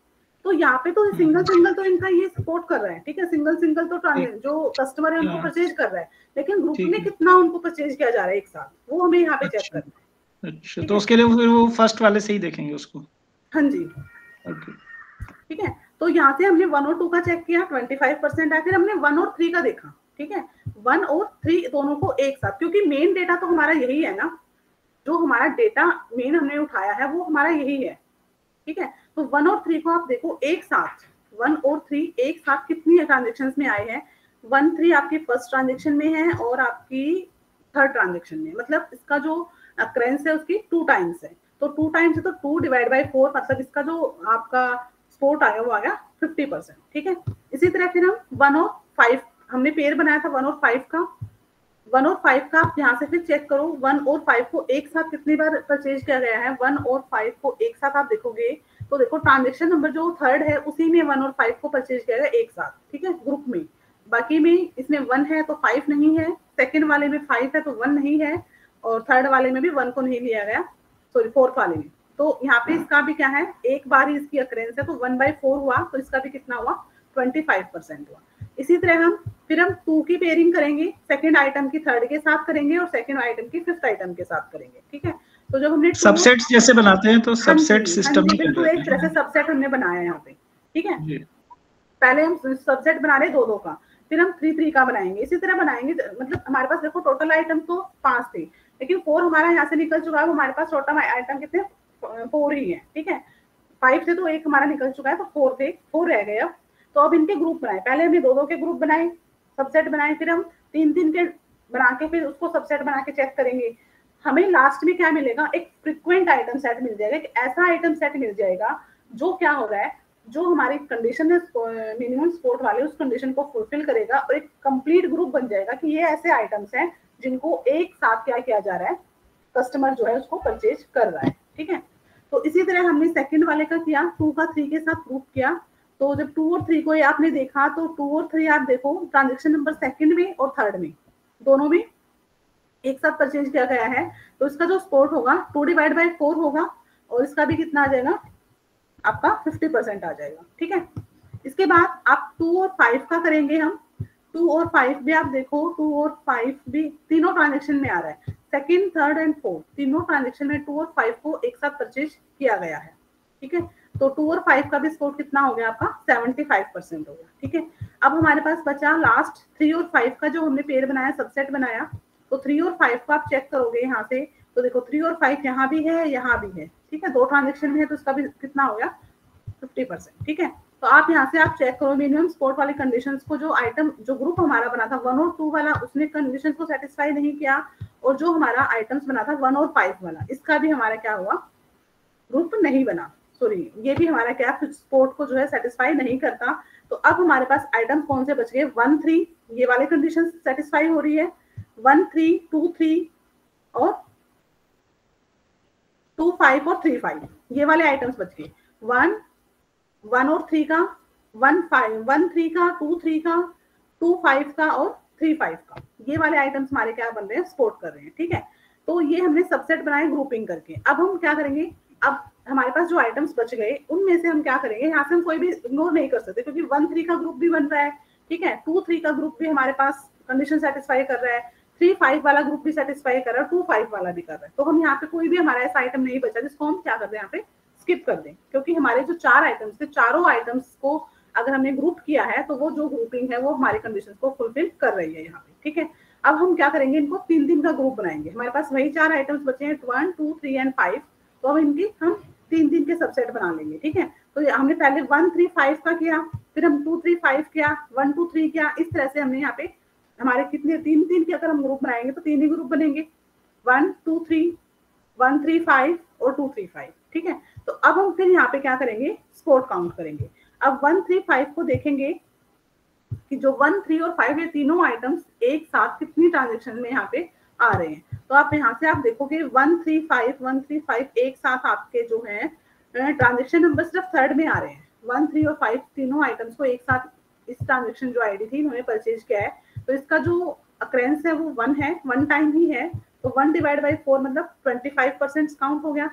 तो यहाँ पे तो सिंगल तो इनका ये सपोर्ट कर रहा है, ठीक है। सिंगल तो जो कस्टमर है उनको परचेज कर रहा है, लेकिन ग्रुप में कितना उनको परचेज किया जा रहा है एक साथ, वो हमें यहाँ पे चेक करना है। अच्छा, तो उसके लिए फिर वो फर्स्ट वाले से ही देखेंगे उसको? हाँ जी, ठीक है। तो यहाँ से हमने 1 और 2 का चेक किया, 25% आया। फिर हमने 1 और 3 का देखा, ठीक है। 1 और 3 दोनों को एक साथ, क्योंकि मेन डेटा तो हमारा यही है ना, जो हमारा डेटा मेन हमने उठाया है वो हमारा यही है, ठीक है। तो 1 और 3 को आप देखो एक साथ, 1 और 3 एक साथ कितनी ट्रांजेक्शन में आए हैं। 1, 3 आपकी फर्स्ट ट्रांजेक्शन में है और आपकी थर्ड ट्रांजेक्शन में, मतलब इसका जो अकरेंस है उसकी 2 टाइम्स है। तो 2 टाइम्स है तो 2 डिवाइड बाय 4, मतलब इसका जो आपका स्पोर्ट आया वो आ गया 50%, ठीक है। इसी तरह फिर हम 1 और 5 हमने पेयर बनाया था 1 और 5 का, 1 और 5 का आप यहाँ से फिर चेक करो, 1 और 5 को एक साथ कितनी बार परचेज किया गया है। 1 और 5 को एक साथ आप देखोगे तो देखो ट्रांजेक्शन नंबर जो थर्ड है उसी में 1 और 5 को परचेज किया गया एक साथ, ठीक है, ग्रुप में। बाकी में इसमें 1 है तो 5 नहीं है, सेकंड वाले में 5 है तो 1 नहीं है, और थर्ड वाले में भी 1 को नहीं लिया गया, सॉरी फोर्थ वाले में। तो यहाँ पे इसका भी क्या है, एक बार ही इसकी अक्रेंस है तो 1/4 हुआ, तो इसका भी कितना हुआ, 25% हुआ। इसी तरह फिर हम 2 की पेयरिंग करेंगे, सेकंड आइटम की थर्ड के साथ करेंगे और सेकंड आइटम की फिफ्थ आइटम के साथ करेंगे, ठीक है। तो जब हमने सबसेट्स जैसे बनाते हैं तो सबसेट सिस्टम ही बिल्कुल एक तरह से सबसेट हमने बनाया यहाँ पे, ठीक है। पहले हम सबसेट बना रहे 2-2 का, फिर हम 3-3 का बनाएंगे, इसी तरह बनाएंगे। मतलब हमारे पास देखो टोटल आइटम तो 5 थे, लेकिन 4 हमारा यहाँ से निकल चुका है, हमारे पास टोटल आइटम कितने 4 ही है, ठीक है। 5 थे तो एक हमारा निकल चुका है, तो 4 थे, 4 रह गए। तो अब इनके ग्रुप बनाए, पहले हमने 2-2 के ग्रुप बनाए, सबसेट बनाए, फिर हम 3-3 के बना के फिर उसको सबसेट बना के चेक करेंगे। हमें लास्ट में क्या मिलेगा, एक फ्रीक्वेंट आइटम सेट मिल जाएगा, एक ऐसा आइटम सेट मिल जाएगा जो क्या हो रहा है, जो हमारी कंडीशन है मिनिमम सपोर्ट वाले उस कंडीशन को फुलफिल करेगा, और एक कंप्लीट ग्रुप बन जाएगा कि ये ऐसे आइटम्स हैं जिनको एक साथ क्या किया जा रहा है, कस्टमर जो है उसको परचेज कर रहा है, ठीक है। तो इसी तरह हमने सेकंड वाले का किया, 2 का 3 के साथ ग्रुप किया। तो जब 2 और 3 को आपने देखा तो 2 और 3 आप देखो ट्रांजेक्शन नंबर सेकंड में और थर्ड में दोनों में एक साथ परचेज किया गया है, तो इसका जो सपोर्ट होगा 2/4 होगा, और इसका भी कितना आ जाएगा आपका 50% आ जाएगा, ठीक है। इसके बाद आप 2 और 5 का करेंगे हम। 2 और 5 भी आप देखो, 2 और 5 भी तीनों ट्रांजेक्शन में आ रहा है, सेकंड, थर्ड एंड फोर्थ तीनों ट्रांजेक्शन में 2 और 5 को एक साथ परचेज किया गया है, ठीक है। तो 2 और 5 का भी स्कोर कितना हो गया आपका 75% हो गया, ठीक है। अब हमारे पास बचा लास्ट 3 और 5 का, जो हमने पेयर बनाया, सबसेट बनाया। तो 3 और 5 को आप चेक करोगे यहाँ से, तो देखो 3 और 5 यहाँ भी है, यहाँ भी है, ठीक है, 2 ट्रांजेक्शन में है, तो इसका भी कितना हो गया 50%, ठीक है। तो आप यहाँ से आप चेक करो मिनिमम सपोर्ट वाली कंडीशंस को, जो आइटम जो ग्रुप हमारा बना था 1 और 2 वाला उसने कंडीशन को सेटिस्फाई नहीं किया, और जो हमारा आइटम्स बना था 1 और 5 वाला इसका भी हमारा क्या हुआ, ग्रुप नहीं बना, सॉरी ये भी हमारा क्या सपोर्ट को जो है सेटिस्फाई नहीं करता। तो अब हमारे पास आइटम कौन से बच गए, 1, 3 ये वाले कंडीशन सेटिस्फाई हो रही है, 1, 3, 2, 3 और 2, 5 और 3, 5 ये वाले आइटम्स बच गए। 1 और 3 का, 1, 3 का, 2, 3 का, 2, 5 का और 3, 5 का, ये वाले आइटम्स हमारे क्या बन रहे हैं, सपोर्ट कर रहे हैं, ठीक है। तो ये हमने सबसेट बनाए ग्रुपिंग करके। अब हम क्या करेंगे, अब हमारे पास जो आइटम्स बच गए उनमें से हम क्या करेंगे, यहाँ से हम कोई भी इग्नोर नहीं कर सकते, क्योंकि 1, 3 का ग्रुप भी बन रहा है, ठीक है, 2, 3 का ग्रुप भी हमारे पास कंडीशन सेटिस्फाई कर रहा है, 3, 5 वाला ग्रुप भी सेटिस्फाई कर रहा है, 2, 5 वाला भी कर रहा है। तो हम यहाँ पे कोई भी हमारा ऐसा आइटम नहीं बचा जिसको हम क्या कर रहे हैं, यहाँ पे स्किप कर दें, क्योंकि हमारे जो 4 आइटम्स थे, चारों आइटम्स को अगर हमने ग्रुप किया है तो वो जो ग्रुपिंग है वो हमारी कंडीशन को फुलफिल कर रही है यहाँ पे, ठीक है। अब हम क्या करेंगे, इनको 3-3 का ग्रुप बनाएंगे, हमारे पास वही 4 आइटम्स बचे हैं 1, 2, 3 एंड 5, तो अब इनकी हम 3-3 के सबसेट बना लेंगे, ठीक है। तो हमने पहले 1, 3, 5 का किया, फिर हम 2, 3, 5 किया, 1, 2, 3 किया, इस तरह से हमने यहाँ पे हमारे कितने 3-3 के अगर हम ग्रुप बनाएंगे तो 3 ही ग्रुप बनेंगे, 1, 2, 3, 1, 3, 5 और 2, 3, 5, ठीक है। तो अब हम फिर यहाँ पे क्या करेंगे, स्पोर्ट काउंट करेंगे। अब 1, 3, 5 को देखेंगे कि जो 1, 3 और 5 ये तीनों आइटम्स एक साथ कितनी ट्रांजेक्शन में यहाँ पे आ रहे हैं। तो आप यहाँ से आप देखोगे 1, 3, 5, 1, 3, 5 एक साथ आपके जो है ट्रांजेक्शन नंबर सिर्फ थर्ड में आ रहे हैं। 1, 3 और 5 तीनों आइटम्स को एक साथ इस ट्रांजेक्शन जो आईडी थी उन्होंने परचेज किया है, तो इसका जो अक्रेंस है वो 1 है, 1 टाइम ही है, तो 1/4 मतलब 25% काउंट हो गया।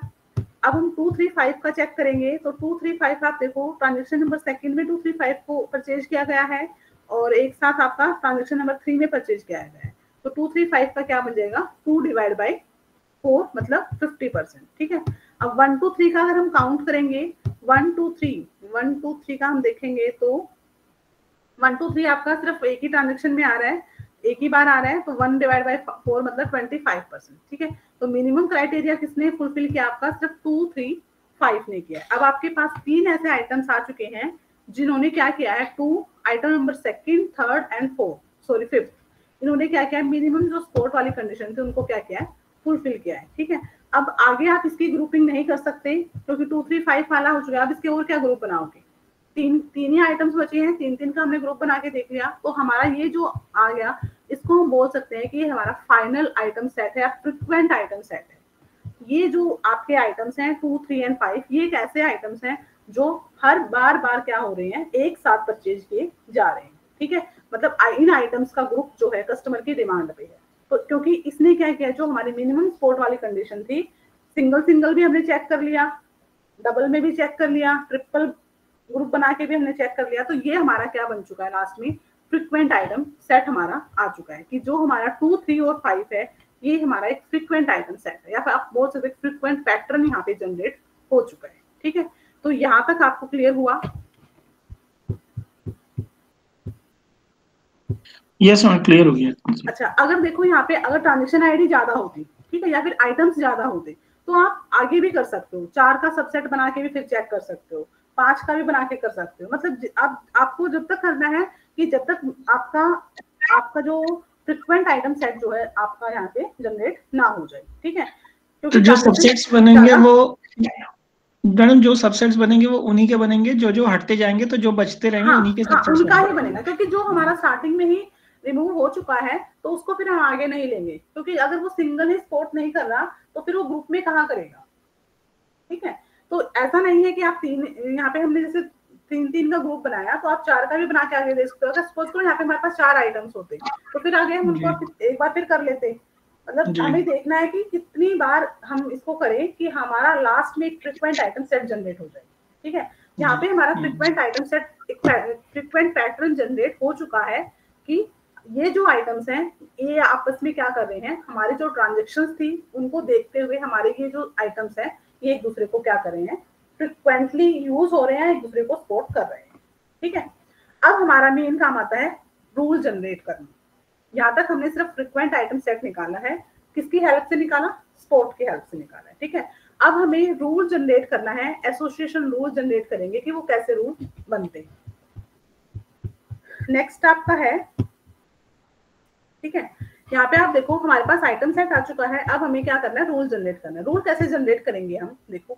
अब हम 2, 3, 5 का चेक करेंगे, तो 2, 3, 5 आप देखो ट्रांजेक्शन नंबर सेकंड में 2, 3, 5 को परचेज किया गया है, और एक साथ आपका ट्रांजेक्शन नंबर 3 में परचेज किया गया है, तो 2, 3, 5 का क्या बन जाएगा 2/4 मतलब 50%, ठीक है। अब 1, 2, 3 का अगर हम काउंट करेंगे, 1, 2, 3 का हम देखेंगे तो 1, 2, 3 आपका सिर्फ एक ही ट्रांजेक्शन में आ रहा है, एक ही बार आ रहा है, तो 1/4 मतलब 25%, ठीक है। तो मिनिमम क्राइटेरिया किसने फुलफिल किया, आपका सिर्फ 2, 3, 5 ने किया। अब आपके पास 3 ऐसे आइटम्स आ चुके हैं जिन्होंने क्या किया है, 2 item number second, third and fifth, इन्होंने क्या किया, मिनिमम जो सपोर्ट वाली कंडीशन थी उनको क्या किया है, फुलफिल किया है, ठीक है। अब आगे आप इसकी ग्रुपिंग नहीं कर सकते क्योंकि 2, 3, 5 वाला हो चुका है, अब इसके और क्या ग्रुप बनाओगे, तीन ही आइटम्स बचे हैं, 3-3 का हमने ग्रुप बना के देख लिया, तो हमारा ये जो आ गया इसको हम बोल सकते हैं कि ये हमारा फाइनल आइटम सेट है या फ्रिक्वेंट आइटम सेट है। ये जो आपके आइटम्स हैं 2, 3 एंड 5, ये एक ऐसे आइटम्स हैं जो हर बार क्या हो रहे हैं, एक साथ परचेज किए जा रहे हैं। ठीक है, मतलब इन आइटम्स का ग्रुप जो है कस्टमर की डिमांड पे है। तो क्योंकि इसने क्या किया, जो हमारी मिनिमम सपोर्ट वाली कंडीशन थी, सिंगल भी हमने चेक कर लिया, डबल में भी चेक कर लिया, ट्रिपल ग्रुप बना के भी हमने चेक कर लिया, तो ये हमारा क्या बन चुका है लास्ट में, फ्रिक्वेंट आइटम सेट हमारा आ चुका है कि जो हमारा 2, 3 और 5 है, ये हमारा एक फ्रिक्वेंट आइटम सेट है, या फिर आप बोल सकते फ्रिक्वेंट पैटर्न यहाँ पे जनरेट हो चुका है। ठीक है, तो यहाँ तक आपको क्लियर हुआ? यस मैम, क्लियर हो गया। अच्छा, अगर देखो यहाँ पे अगर ट्रांजेक्शन आईडी ज्यादा होती, ठीक है, या फिर आइटम्स ज्यादा होते, तो आप आगे भी कर सकते हो, 4 का सबसेट बना के भी फिर चेक कर सकते हो, 5 का भी बना के कर सकते हो। मतलब आपको जब तक करना है कि जब तक आपका जो फ्रिक्वेंट आइटम सेट जो है आपका यहाँ पे जनरेट ना हो जाए। ठीक है, तो जो सबसेट्स बनेंगे वो मैडम, जो सबसेट्स बनेंगे वो उन्हीं के बनेंगे, जो हटते जाएंगे तो जो बचते रहेंगे उन्हीं के सबसेट्स उनका ही बनेगा, क्योंकि जो हमारा स्टार्टिंग में ही रिमूव हो चुका है तो उसको फिर हम आगे नहीं लेंगे, क्योंकि अगर वो सिंगल ही सपोर्ट नहीं कर रहा तो फिर वो ग्रुप में कहाँ करेगा। ठीक है, तो ऐसा नहीं है कि आप 3, यहाँ पे हमने जैसे 3 का ग्रुप बनाया, तो आप 4 का भी बना के आगे दे सकते हो। अगर सपोज करो यहाँ पे हमारे पास 4 आइटम्स होते तो फिर आगे हम उनको एक बार फिर कर लेते। मतलब हमें देखना है कि कितनी बार हम इसको करें कि हमारा लास्ट में एक फ्रिक्वेंट आइटम सेट जनरेट हो जाए। ठीक है, यहाँ पे हमारा frequent item set, frequent pattern generate हो चुका है कि ये जो आइटम्स हैं ये आपस में क्या कर रहे हैं, हमारी जो ट्रांजेक्शन्स थी उनको देखते हुए हमारे ये जो आइटम्स हैं ये एक दूसरे को क्या कर रहे हैं, फ्रिक्वेंटली यूज हो रहे हैं, एक दूसरे को सपोर्ट कर रहे हैं। ठीक है, अब हमारा मेन काम आता है रूल जनरेट करना। यहाँ तक हमने सिर्फ फ्रिक्वेंट आइटम सेट निकाला है, किसकी हेल्प से निकाला, सपोर्ट की हेल्प से निकाला है। ठीक है, अब हमें रूल जनरेट करना है, एसोसिएशन रूल जनरेट करेंगे कि वो कैसे रूल बनते हैं। नेक्स्ट आपका है, ठीक है, यहाँ पे आप देखो हमारे पास आइटम सेट आ चुका है, अब हमें क्या करना है, रूल जनरेट करना है। रूल कैसे जनरेट करेंगे हम, देखो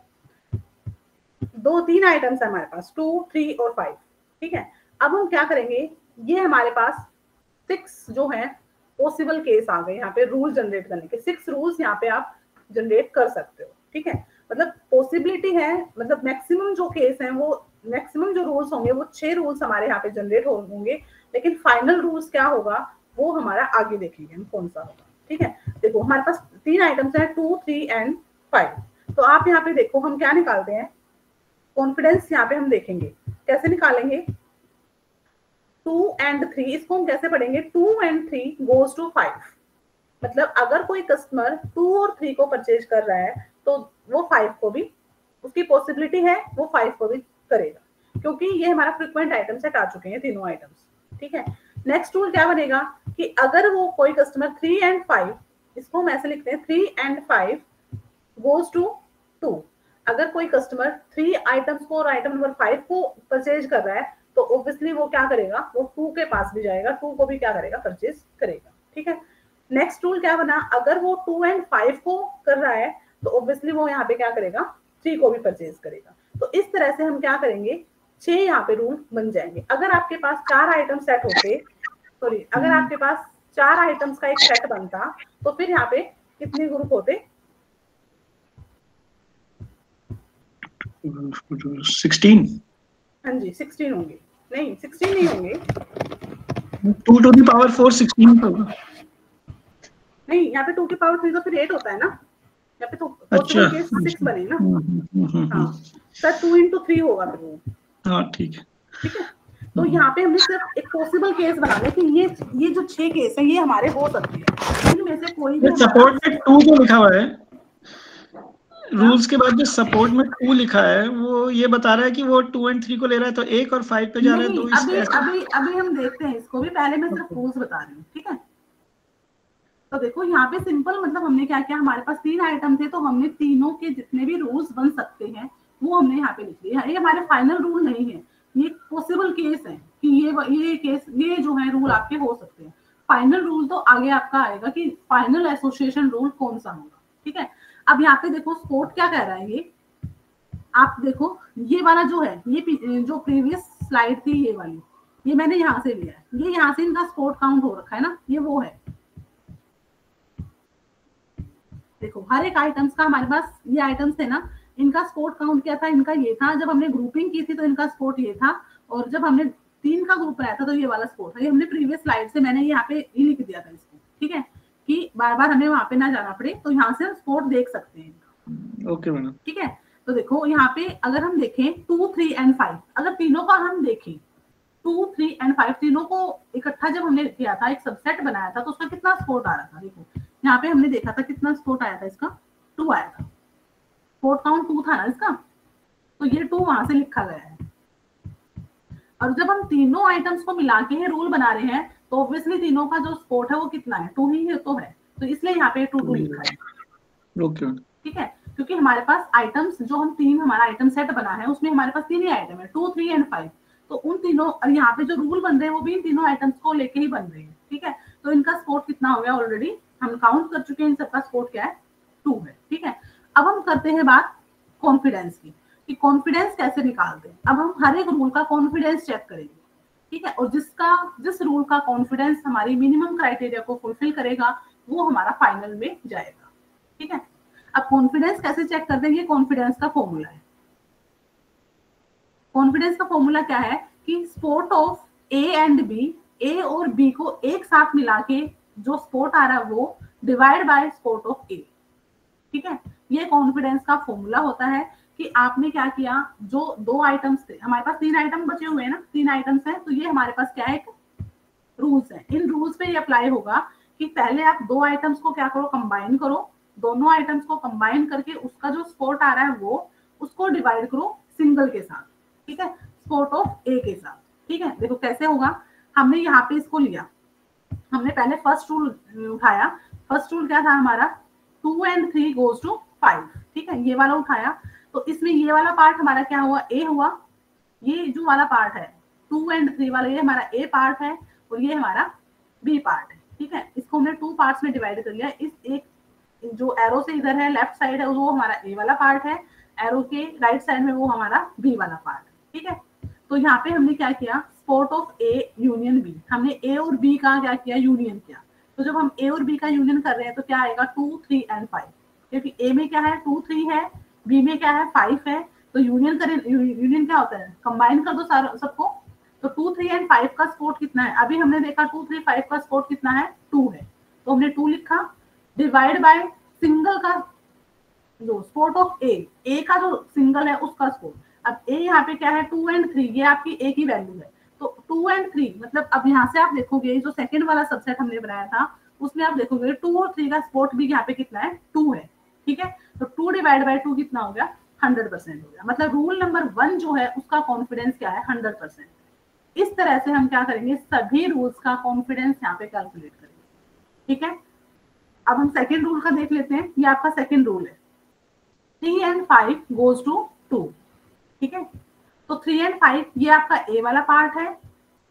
2-3 आइटम्स है हमारे पास, 2, 3 और 5। ठीक है, अब हम क्या करेंगे, ये हमारे पास 6 जो है पॉसिबल केस आ गए यहाँ पे रूल जनरेट करने के। 6 रूल्स यहाँ पे आप जनरेट कर सकते हो। ठीक है, मतलब पॉसिबिलिटी है, मतलब मैक्सिमम जो केस है वो, मैक्सिमम जो रूल्स होंगे वो 6 रूल्स हमारे यहाँ पे जनरेट होंगे, लेकिन फाइनल रूल्स क्या होगा वो हमारा आगे देखेंगे हम कौन सा होगा। ठीक है, देखो हमारे पास 3 आइटम्स है, 2, 3 एंड 5। तो आप यहाँ पे देखो हम क्या निकालते हैं, कॉन्फिडेंस यहाँ पे हम देखेंगे कैसे निकालेंगे, 2 and 3, इसको हम कैसे पढ़ेंगे, 2 and 3 goes to 5। मतलब अगर कोई कस्टमर 2 और 3 को परचेज कर रहा है तो वो 5 को भी, उसकी पॉसिबिलिटी है वो 5 को भी करेगा, क्योंकि ये हमारा फ्रिक्वेंट आइटम सेट आ चुके हैं तीनों आइटम्स। ठीक है, नेक्स्ट रूल क्या बनेगा कि अगर वो कोई कस्टमर 3 and 5, इसको हम ऐसे लिखते हैं 3 and 5 goes to 2। अगर कोई कस्टमर 3 आइटम्स को और आइटम नंबर 5 को परचेज कर रहा है तो ऑब्वियसली वो क्या करेगा, वो 2 के पास भी जाएगा, 2 को भी क्या करेगा, परचेज करेगा। ठीक है, नेक्स्ट रूल क्या बना, अगर वो 2 and 5 को कर रहा है तो ऑब्वियसली वो यहाँ पे क्या करेगा, 3 को भी परचेज करेगा। तो इस तरह से हम क्या करेंगे, 6 यहाँ पे रूल बन जाएंगे। अगर आपके पास 4 आइटम सेट होते, सॉरी, अगर आपके पास 4 आइटम्स का एक सेट बनता तो फिर यहाँ पे कितने ग्रुप होते, 16। हाँ जी 16 होंगे, नहीं 16 नहीं होंगे, 2 to the power 4 16 होगा। नहीं, यहाँ पे 2 की पावर 3 तो फिर 8 होता है ना, यहाँ पे तो अच्छा 6 बने ना। हाँ सर, 2 into 3 होगा फिर वो। हाँ ठीक है, ठीक है, तो यहाँ पे हमने सिर्फ एक पॉसिबल केस बना लिया कि ये जो 6 केस है ये हमारे हो सकते हैं, इनमें से कोई भी सपोर्ट में 2 जो लिखा हुआ है, रूल्स के बाद जो सपोर्ट में 2 लिखा है वो ये बता रहा है कि वो 2 and 3 को ले रहा है, तो 1 और 5 पे जा रहा है। तो अभी हम देखते हैं इसको भी, पहले मैं सिर्फ रूल्स बता रही हूँ। ठीक है, तो देखो यहाँ पे सिंपल, मतलब हमने क्या किया, हमारे पास 3 आइटम थे तो हमने तीनों के जितने भी रूल्स बन सकते हैं वो हमने यहाँ पे लिख लिया। ये हमारे फाइनल रूल नहीं है, ये पॉसिबल केस है कि ये केस, ये जो है रूल आपके हो सकते हैं। फाइनल रूल तो आगे आपका आएगा कि फाइनल एसोसिएशन रूल कौन सा होगा। ठीक है, अब यहाँ पे देखो स्पोर्ट क्या कह रहा है, ये आप देखो, ये वाला जो है, ये जो प्रीवियस स्लाइड थी ये वाली, ये मैंने यहाँ से लिया है, ये यहाँ से इनका स्पोर्ट काउंट हो रखा है ना, ये वो है। देखो हर एक आइटम्स का हमारे पास ये आइटम्स थे ना, इनका स्पोर्ट काउंट क्या था, इनका ये था। जब हमने ग्रुपिंग की थी तो इनका स्पोर्ट ये था, और जब हमने 3 का ग्रुप बनाया था तो ये वाला स्पोर्ट है। ये हमने प्रीवियस स्लाइड से मैंने यहाँ पे ही लिख दिया था इसको, ठीक है, कि बार बार हमें वहां पे ना जाना पड़े, तो यहाँ से हम स्पोर्ट देख सकते हैं। ओके मैडम, ठीक है। तो देखो यहाँ पे अगर हम देखें 2, 3 एंड 5, अगर तीनों का हम देखें 2, 3 एंड 5 तीनों को इकट्ठा जब हमने किया था, एक सबसेट बनाया था, तो उसका कितना स्पोर्ट आ रहा था। देखो यहाँ पे हमने देखा था कितना स्पोर्ट आया था, इसका 2 आया था, स्पोर्ट काउंट 2 था ना इसका, तो ये 2 वहां से लिखा गया है। और जब हम तीनों आइटम्स को मिला के रूल बना रहे हैं, तो ऑब्वियसली तीनों का जो स्पोर्ट है वो कितना है, 2 ही है, तो है, तो इसलिए यहाँ पे 2 2 लिखा है। ओके, ठीक है, क्योंकि हमारे पास आइटम्स जो हम 3 हमारा आइटम सेट बना है, उसमें हमारे पास 3 ही आइटम है, 2, 3 एंड 5, तो उन तीनों, और यहाँ पे जो रूल बन रहे हैं वो भी इन तीनों आइटम्स को लेके ही बन रहे हैं। ठीक है, तो इनका स्पोर्ट कितना हो गया, ऑलरेडी हम काउंट कर चुके हैं, इन सबका स्पोर्ट क्या है, 2 है। ठीक है, अब हम करते हैं बात कॉन्फिडेंस की, कि कॉन्फिडेंस कैसे निकालते हैं। अब हम हर एक रूल का कॉन्फिडेंस चेक करेंगे। ठीक है, और जिस रूल का कॉन्फिडेंस हमारी मिनिमम क्राइटेरिया को फुलफिल करेगा, वो हमारा फाइनल में जाएगा। ठीक है, अब कॉन्फिडेंस कैसे चेक करते हैं, ये कॉन्फिडेंस का फॉर्मूला है। कॉन्फिडेंस का फॉर्मूला क्या है कि sport of A and B, A और बी को एक साथ मिला के जो स्पोर्ट आ रहा है वो डिवाइड बाय स्पोर्ट ऑफ ए। ठीक है, ये कॉन्फिडेंस का फॉर्मूला होता है कि आपने क्या किया, जो 2 आइटम्स थे हमारे पास, 3 आइटम बचे हुए हैं ना, 3 आइटम्स हैं, तो ये हमारे पास क्या है, रूल्स है। इन रूल्स पे ये अप्लाई होगा कि पहले आप 2 आइटम्स को क्या करो, कंबाइन करो, दोनों आइटम्स को कंबाइन करके उसका जो स्पोर्ट आ रहा है वो, उसको डिवाइड करो सिंगल के साथ। ठीक है, स्पोर्ट ऑफ ए के साथ। ठीक है, देखो कैसे होगा, हमने यहाँ पे इसको लिया, हमने पहले फर्स्ट रूल उठाया। फर्स्ट रूल क्या था हमारा, 2 एंड 3 गोज टू 5। ठीक है, ये वाला उठाया, तो इसमें ये वाला पार्ट हमारा क्या हुआ, ए हुआ, ये जो वाला पार्ट है 2 एंड 3 वाला, ये हमारा ए पार्ट है, और ये हमारा बी पार्ट है। ठीक है, इसको हमने 2 पार्ट्स में डिवाइड कर लिया। इस एक जो एरो से इधर है लेफ्ट साइड है, वो हमारा ए वाला पार्ट है, एरो के राइट साइड में वो हमारा बी वाला पार्ट है। ठीक है, तो यहाँ पे हमने क्या किया, support of A union B, हमने ए और बी का क्या किया, यूनियन किया। तो जब हम ए और बी का यूनियन कर रहे हैं तो क्या आएगा, 2, 3 एंड 5, क्योंकि ए में क्या है 2, 3 है, बी में क्या है 5 है, तो यूनियन करें, यूनियन क्या होता है, कंबाइन कर दो सारा सबको। तो 2, 3 एंड 5 का स्पोर्ट कितना है, अभी हमने देखा 2, 3, 5 का स्पोर्ट कितना है, 2 है, तो हमने 2 लिखा, डिवाइड बाय सिंगल का जो स्पोर्ट ऑफ ए का जो सिंगल है उसका स्पोर्ट। अब ए यहाँ पे क्या है, 2 एंड 3, ये आपकी ए की वैल्यू है, तो 2 एंड 3 मतलब अब यहाँ से आप देखोगे जो सेकंड वाला सबसेट हमने बनाया था उसमें आप देखोगे 2 और 3 का स्पोर्ट भी यहाँ पे कितना है, 2 है। ठीक है, तो 2 डिवाइड बाय 2 कितना हो गया, 100% हो गया। मतलब रूल नंबर 1 जो है उसका कॉन्फिडेंस क्या है, 100%। इस तरह से हम क्या करेंगे, सभी रूल्स का कॉन्फिडेंस यहाँ पे कैलकुलेट करेंगे। ठीक है, अब हम सेकेंड रूल का देख लेते हैं। ये आपका सेकेंड रूल है, 3 एंड 5 गोज टू 2। ठीक है, तो 3 एंड 5 ये आपका ए वाला पार्ट है,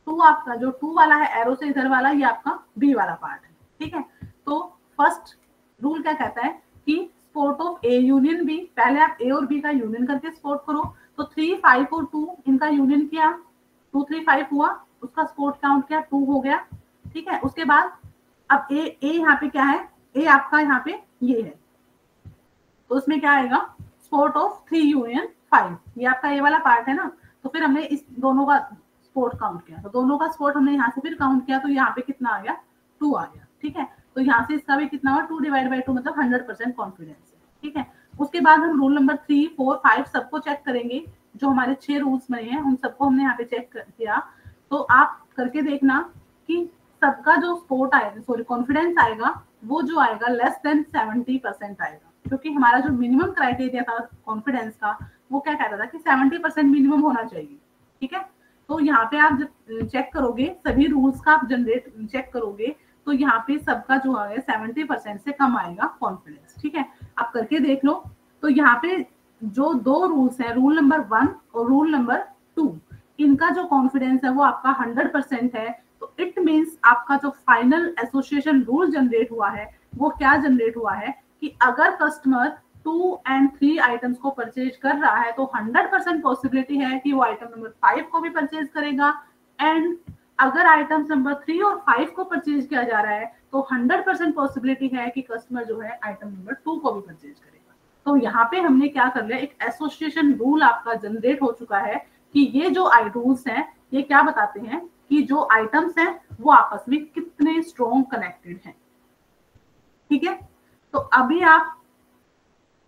2 आपका जो 2 वाला है एरो से इधर वाला, ये आपका बी वाला पार्ट है। ठीक है, तो फर्स्ट रूल क्या कहता है कि sport of A union B, पहले आप ए और बी का यूनियन करके स्पोर्ट करो। तो 3, 5 और 2 इनका यूनियन किया, 2, 3, 5 हुआ, उसका स्पोर्ट काउंट किया, 2 हो गया। ठीक है, उसके बाद अब ए यहाँ पे क्या है, ए आपका यहाँ पे ये है, तो उसमें क्या आएगा, स्पोर्ट ऑफ 3 यूनियन 5, ये आपका ए वाला पार्ट है ना। तो फिर हमने इस दोनों का स्पोर्ट काउंट किया, तो दोनों का स्पोर्ट हमने यहाँ से फिर काउंट किया, तो यहाँ पे कितना आ गया, 2 आ गया। ठीक है, तो यहाँ से इसका भी कितना हुआ, 2 डिवाइड बाय 2 मतलब 100% कॉन्फिडेंस है। ठीक है, उसके बाद हम रूल नंबर 3, 4, 5 सबको चेक करेंगे। जो हमारे 6 रूल्स बने हैं उन सबको हमने यहाँ पे चेक किया, तो आप करके देखना कि सबका जो स्पोर्ट आएगा, सॉरी कॉन्फिडेंस आएगा, वो जो आएगा लेस देन 70% आएगा, क्योंकि हमारा जो मिनिमम क्राइटेरिया था कॉन्फिडेंस का वो क्या कहता था कि 70% मिनिमम होना चाहिए। ठीक है, तो यहाँ पे आप जब चेक करोगे सभी रूल्स का आप जनरेट चेक करोगे, तो यहाँ पे सबका जो है 70% से कम आएगा कॉन्फिडेंस। ठीक है, आप करके देख लो। तो यहाँ पे जो 2 रूल्स है, रूल नंबर 1 और रूल नंबर 2, इनका जो कॉन्फिडेंस है वो आपका 100% है। तो इट मीन्स आपका जो फाइनल एसोसिएशन रूल जनरेट हुआ है वो क्या जनरेट हुआ है कि अगर कस्टमर 2 एंड 3 आइटम्स को परचेज कर रहा है तो 100% पॉसिबिलिटी है कि वो आइटम नंबर 5 को भी परचेज करेगा, एंड अगर आइटम्स नंबर 3 और 5 को परचेज किया जा रहा है तो 100% पॉसिबिलिटी है कि कस्टमर जो है आइटम नंबर 2 को भी परचेज करेगा। तो यहाँ पे हमने क्या कर लिया, एक एसोसिएशन रूल आपका जनरेट हो चुका है कि ये जो रूल्स हैं ये क्या बताते हैं कि जो आइटम्स हैं वो आपस में कितने स्ट्रॉन्ग कनेक्टेड हैं। ठीक है, तो अभी आप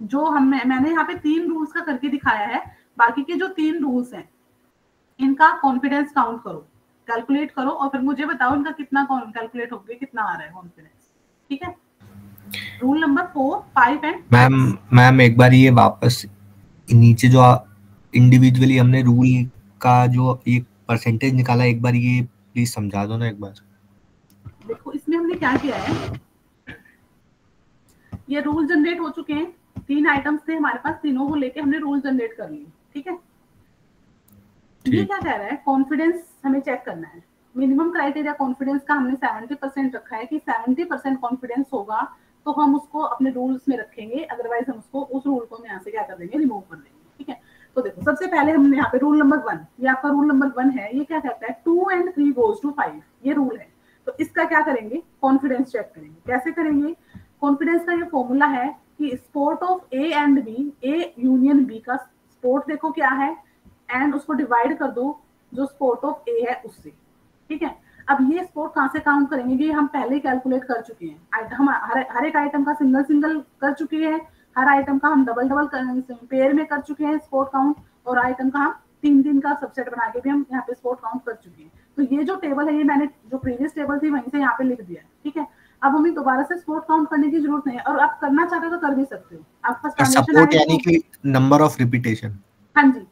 जो मैंने यहाँ पे 3 रूल्स का करके दिखाया है, बाकी के जो 3 रूल्स हैं इनका कॉन्फिडेंस काउंट करो, कैलकुलेट करो और फिर मुझे बताओ इनका कितना कैलकुलेट हो गया, कितना आ रहा है कॉन्फिडेंस। ठीक है, रूल नंबर 4, 5 एंड मैम एक बार ये वापस नीचे जो इंडिविजुअली हमने रूल का जो एक परसेंटेज निकाला, एक बार ये प्लीज समझा दो ना एक बार। देखो इसमें हमने क्या किया है, ये रूल जनरेट हो चुके हैं, 3 आइटम्स थे हमारे पास, तीनों को लेके हमने रूल जनरेट कर लिए। ठीक है, ये क्या कह रहा है, कॉन्फिडेंस हमें चेक करना है। मिनिमम क्राइटेरिया कॉन्फिडेंस का हमने 70% रखा है कि 70% कॉन्फिडेंस होगा तो हम उसको अपने रूल्स में रखेंगे, अदरवाइज हम उसको उस रूल को हम यहाँ से क्या कर देंगे, रिमूव कर देंगे। ठीक है, तो देखो सबसे पहले हमने यहाँ पे रूल नंबर 1, ये आपका रूल नंबर 1 है, ये क्या कहता है 2 and 3 goes to 5, ये रूल है। तो इसका क्या करेंगे, कॉन्फिडेंस चेक करेंगे। कैसे करेंगे, कॉन्फिडेंस का ये फॉर्मूला है कि sport of A and B, A union B का स्पोर्ट देखो क्या है एंड उसको डिवाइड कर दो जो स्पोर्ट ऑफ ए है उससे। ठीक है, अब ये स्पोर्ट कहाँ से काउंट करेंगे, ये हम पहले कैलकुलेट कर चुके हैं। हम हर एक आइटम का सिंगल सिंगल कर चुके हैं, हर आइटम का हम डबल डबल पेयर में कर चुके हैं स्पोर्ट काउंट, और आइटम का हम 3 का सबसेट बना के भी हम यहाँ पे स्पोर्ट काउंट कर चुके हैं। तो ये जो टेबल है ये मैंने जो प्रीवियस टेबल थी वहीं से यहाँ पे लिख दिया है। ठीक है, अब हमें दोबारा से स्पोर्ट काउंट करने की जरूरत नहीं है, और आप करना चाहते हो तो कर भी सकते हो। आपका सपोर्ट यानी कि नंबर ऑफ रिपीटेशन, हाँ जी,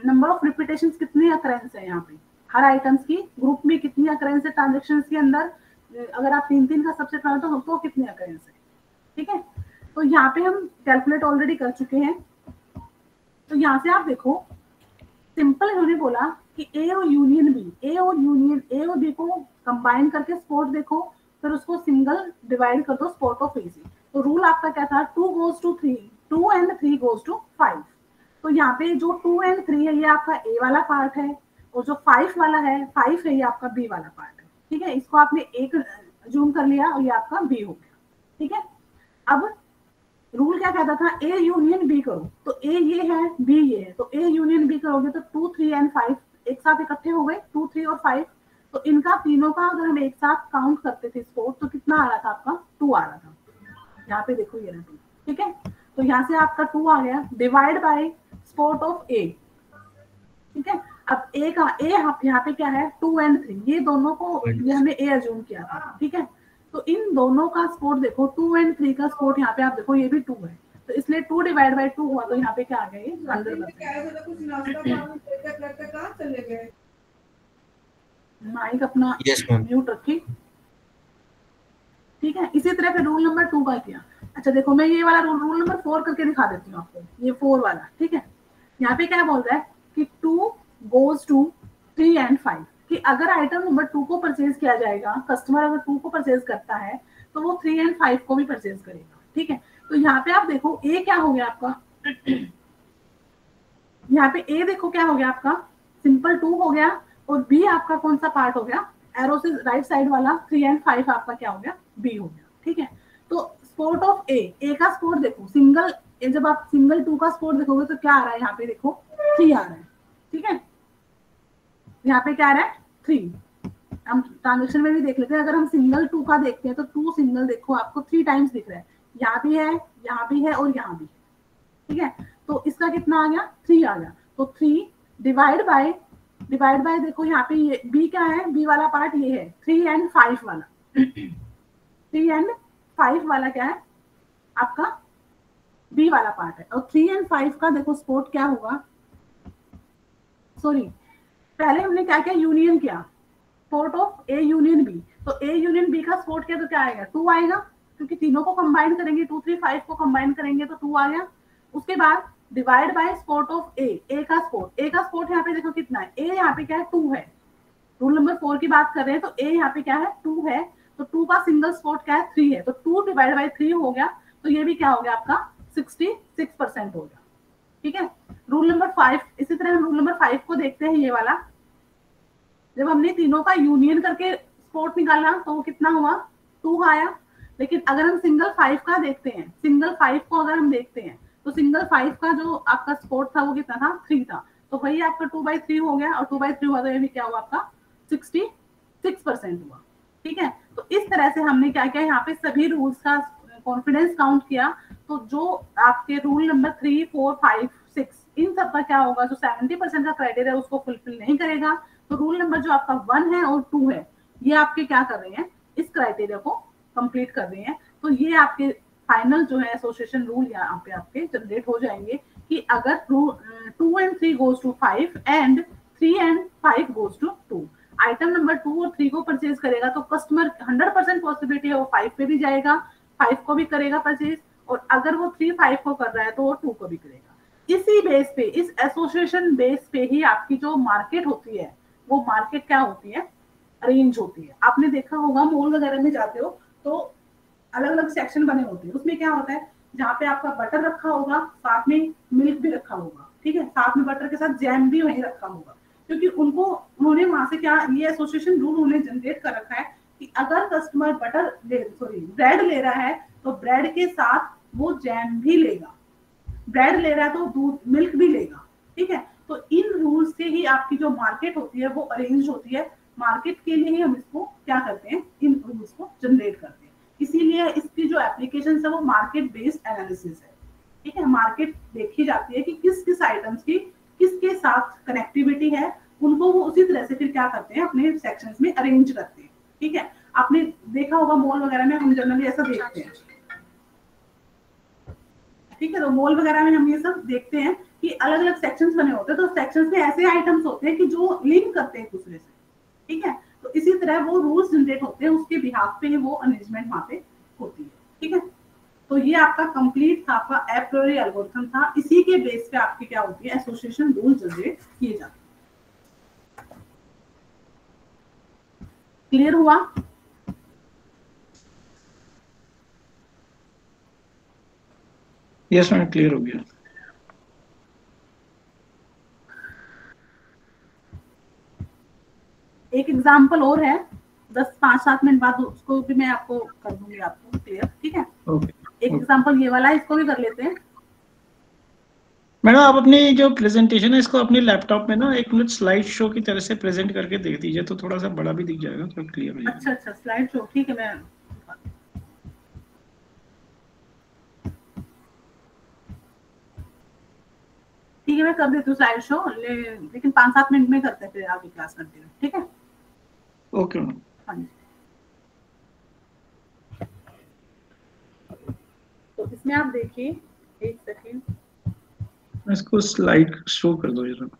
नंबर ऑफ रिपीटेशन कितनी अकरेंस है यहाँ पे, हर आइटम्स की ग्रुप में कितनी अकरेंस है ट्रांजेक्शन के अंदर, अगर आप 3 का सबसेट बनाते हो तो कितनी अकरेंस है। ठीक है, तो यहाँ पे हम कैलकुलेट ऑलरेडी कर चुके हैं। तो यहाँ से आप देखो सिंपल उन्होंने बोला कि ए और यूनियन बी, ए और बी को कंबाइन करके स्पोर्ट देखो, फिर उसको सिंगल डिवाइड कर दो स्पोर्ट ऑफ ए से। तो रूल आपका क्या था, 2 goes to 3, 2 and 3 goes to 5। तो यहाँ पे जो 2 and 3 है ये आपका ए वाला पार्ट है, और जो 5 वाला है, 5 है ये आपका बी वाला पार्ट है। ठीक है, इसको आपने एक जूम कर लिया और ये आपका बी हो गया। ठीक है, अब रूल क्या कहता था, ए यूनियन बी करो, तो ए ये है बी ये है, तो ए यूनियन बी करोगे तो 2, 3 and 5 एक साथ इकट्ठे हो गए, 2, 3 और 5। तो इनका तीनों का अगर हम एक साथ काउंट करते थे स्पोर्ट तो कितना आ रहा था आपका, 2 आ रहा था। यहाँ पे देखो ये रहा 2। ठीक है, तो यहाँ से आपका 2 आ गया, डिवाइड बाय स्पोर्ट ऑफ ए। ठीक है, अब ए का ए यहाँ पे क्या है, 2 and 3, ये दोनों को ये हमने ए अज्यूम किया था। ठीक है, तो इन दोनों का स्पोर्ट देखो 2 and 3 का स्पोर्ट यहाँ पे आप देखो ये भी 2 है, तो इसलिए 2 डिवाइड बाय 2 हुआ, तो यहाँ पे क्या आ गया, ये 100%। माइक अपना म्यूट रखी। ठीक है, इसी तरह फिर रूल नंबर 2 का किया। अच्छा देखो मैं ये वाला रूल नंबर 4 करके दिखा देती हूँ आपको, ये 4 वाला। ठीक है, यहाँ पे क्या बोल रहा है कि 2 goes to 3 and 5, कि अगर आइटम नंबर 2 को परचेज किया जाएगा, कस्टमर अगर 2 को परचेज करता है तो वो 3 and 5 को भी परचेज करेगा। ठीक है, तो यहाँ पे आप देखो ए क्या हो गया आपका, यहाँ पे ए देखो क्या हो गया आपका, सिंपल 2 हो गया, और बी आपका कौन सा पार्ट हो गया, एरो से राइट साइड वाला 3 and 5 आपका क्या हो गया, बी हो गया। ठीक है, तो स्पोर्ट ऑफ ए का स्पोर्ट देखो सिंगल, जब आप सिंगल 2 का स्पोर्ट देखोगे तो क्या आ रहा है, यहाँ पे देखो 3 आ रहा है। ठीक है, यहाँ पे क्या आ रहा है, 3। हम ट्रांजेक्शन में भी देख लेते हैं, अगर हम सिंगल 2 का देखते हैं तो 2 सिंगल देखो आपको 3 टाइम्स दिख रहा है, यहाँ भी है, यहाँ भी है और यहाँ भी है। ठीक है, तो इसका कितना आ गया, 3 आ गया, तो 3 डिवाइड बाय देखो यहाँ पे ये बी क्या है, बी वाला पार्ट ये है 3 and 5 वाला 3 and 5 वाला क्या है आपका, बी वाला पार्ट है, और 3 and 5 का देखो स्पोर्ट क्या होगा, सॉरी पहले हमने क्या किया, यूनियन किया, support of A union B, तो ए यूनियन बी का स्पोर्ट किया तो क्या आएगा, 2 आएगा, क्योंकि तीनों को कंबाइन करेंगे, 2, 3, 5 को कंबाइन करेंगे तो 2 आ गया। उसके बाद डिवाइड बाय स्पोर्ट ऑफ ए का स्पोर्ट यहाँ पे देखो कितना है, ए यहाँ पे क्या है, 2 है, रूल नंबर 4 की बात कर रहे हैं, तो ए यहाँ पे क्या है, 2 है, तो 2 का सिंगल स्पोर्ट क्या है, 3 है, तो 2 डिवाइड बाय 3 हो गया, तो ये भी क्या हो गया आपका 66% हो गया। ठीक है, रूल नंबर 5, इसी तरह हम रूल नंबर 5 को देखते हैं, ये वाला जब हमने तीनों का यूनियन करके स्पोर्ट निकाला तो वो कितना हुआ, 2 आया। लेकिन अगर हम सिंगल 5 का देखते हैं, सिंगल 5 को अगर हम देखते हैं तो सिंगल 5 का जो आपका स्पोर्ट था वो कितना था, 3 था। तो वही आपका 2/3 हो गया, और 2/3 हुआ तो ये भी क्या हुआ आपका 66% हुआ। ठीक है, तो इस तरह से हमने क्या किया, यहाँ पे सभी रूल्स का कॉन्फिडेंस काउंट किया। तो जो आपके रूल नंबर 3, 4, 5, 6 इन सब का क्या होगा, जो 70% का क्राइटेरिया उसको फुलफिल नहीं करेगा। तो रूल नंबर जो आपका 1 है और 2 है, ये आपके क्या कर रहे हैं, इस क्राइटेरिया को कंप्लीट कर रहे हैं। तो ये आपके फाइनल जो है एसोसिएशन रूल यहाँ पे आपके जनरेट हो जाएंगे कि अगर 2 and 3 goes to 5 and 3 and 5 goes to 2, item number 2 और 3 को परचेज करेगा तो कस्टमर 100% पॉसिबिलिटी है वो 5 पे भी जाएगा, 5 को भी करेगा परचेज, और अगर वो 3 5 को कर रहा है तो वो 2 को भी करेगा। इसी बेस पे, इस एसोसिएशन बेस पे ही आपकी जो मार्केट होती है वो मार्केट क्या होती है, अरेंज होती है। आपने देखा होगा मॉल वगैरह में जाते हो तो अलग अलग सेक्शन बने होते हैं, उसमें क्या होता है, जहाँ पे आपका बटर रखा होगा साथ में मिल्क भी रखा होगा, ठीक है, साथ में बटर के साथ जैम भी वहीं रखा होगा, क्योंकि उन्होंने वहां से क्या, ये एसोसिएशन रूल उन्होंने जनरेट कर रखा है कि अगर कस्टमर ब्रेड ले रहा है तो ब्रेड के साथ वो जैम भी लेगा, ब्रेड ले रहा है तो दूध मिल्क भी लेगा। ठीक है, तो इन रूल्स से ही आपकी जो मार्केट होती है वो अरेंज होती है। मार्केट के लिए ही हम इसको क्या करते हैं, इन रूल्स को जनरेट करते हैं। इसीलिए इसकी जो एप्लीकेशन है वो मार्केट बेस्ड एनालिसिस है। ठीक है, मार्केट देखी जाती है कि किस किस आइटम्स की किसके साथ कनेक्टिविटी है, उनको वो उसी तरह से फिर क्या करते हैं, अपने सेक्शंस में अरेंज करते हैं। ठीक है, आपने देखा होगा मॉल वगैरह में हम जनरली ऐसा देखते हैं। ठीक है, तो मॉल वगैरह में हम ये सब देखते हैं कि अलग अलग सेक्शंस बने होते हैं, तो सेक्शंस में ऐसे आइटम्स होते हैं कि जो लिंक करते हैं एक दूसरे से। ठीक है, तो इसी तरह वो रूल्स जनरेट होते हैं, उसके बिहाफ पे वो अरेंजमेंट वहां पे होती है। ठीक है, तो ये आपका कंप्लीट था, आपका एप्रियोरी एल्गोरिथम था। इसी के बेस पे आपकी क्या होती है, एसोसिएशन रूल जनरेट किए जाते हैं। क्लियर हुआ? यस मैम, क्लियर हो गया। एक एग्जांपल और है, 5-7 मिनट बाद उसको भी मैं आपको कर दूंगी, आपको क्लियर। ठीक है, एक एग्जांपल ये वाला है, इसको भी कर लेते हैं। मैडम आप अपनी जो प्रेजेंटेशन है इसको अपने लैपटॉप में ना 1 मिनट स्लाइड शो की तरह से प्रेजेंट करके देख दीजिए, तो थोड़ा सा बड़ा भी दिख जाएगा, तो क्लियर हो जाएगा। अच्छा, स्लाइड शो, ठीक है, मैं कर देती हूँ स्लाइड शो, लेकिन 5-7 मिनट में करते हैं फिर आगे क्लास कंटिन्यू। ठीक है, ओके मैम। हाँ जी। तो इसमें आप देखिए, एक सेकेंड, इसको स्लाइड शो कर दो जरा।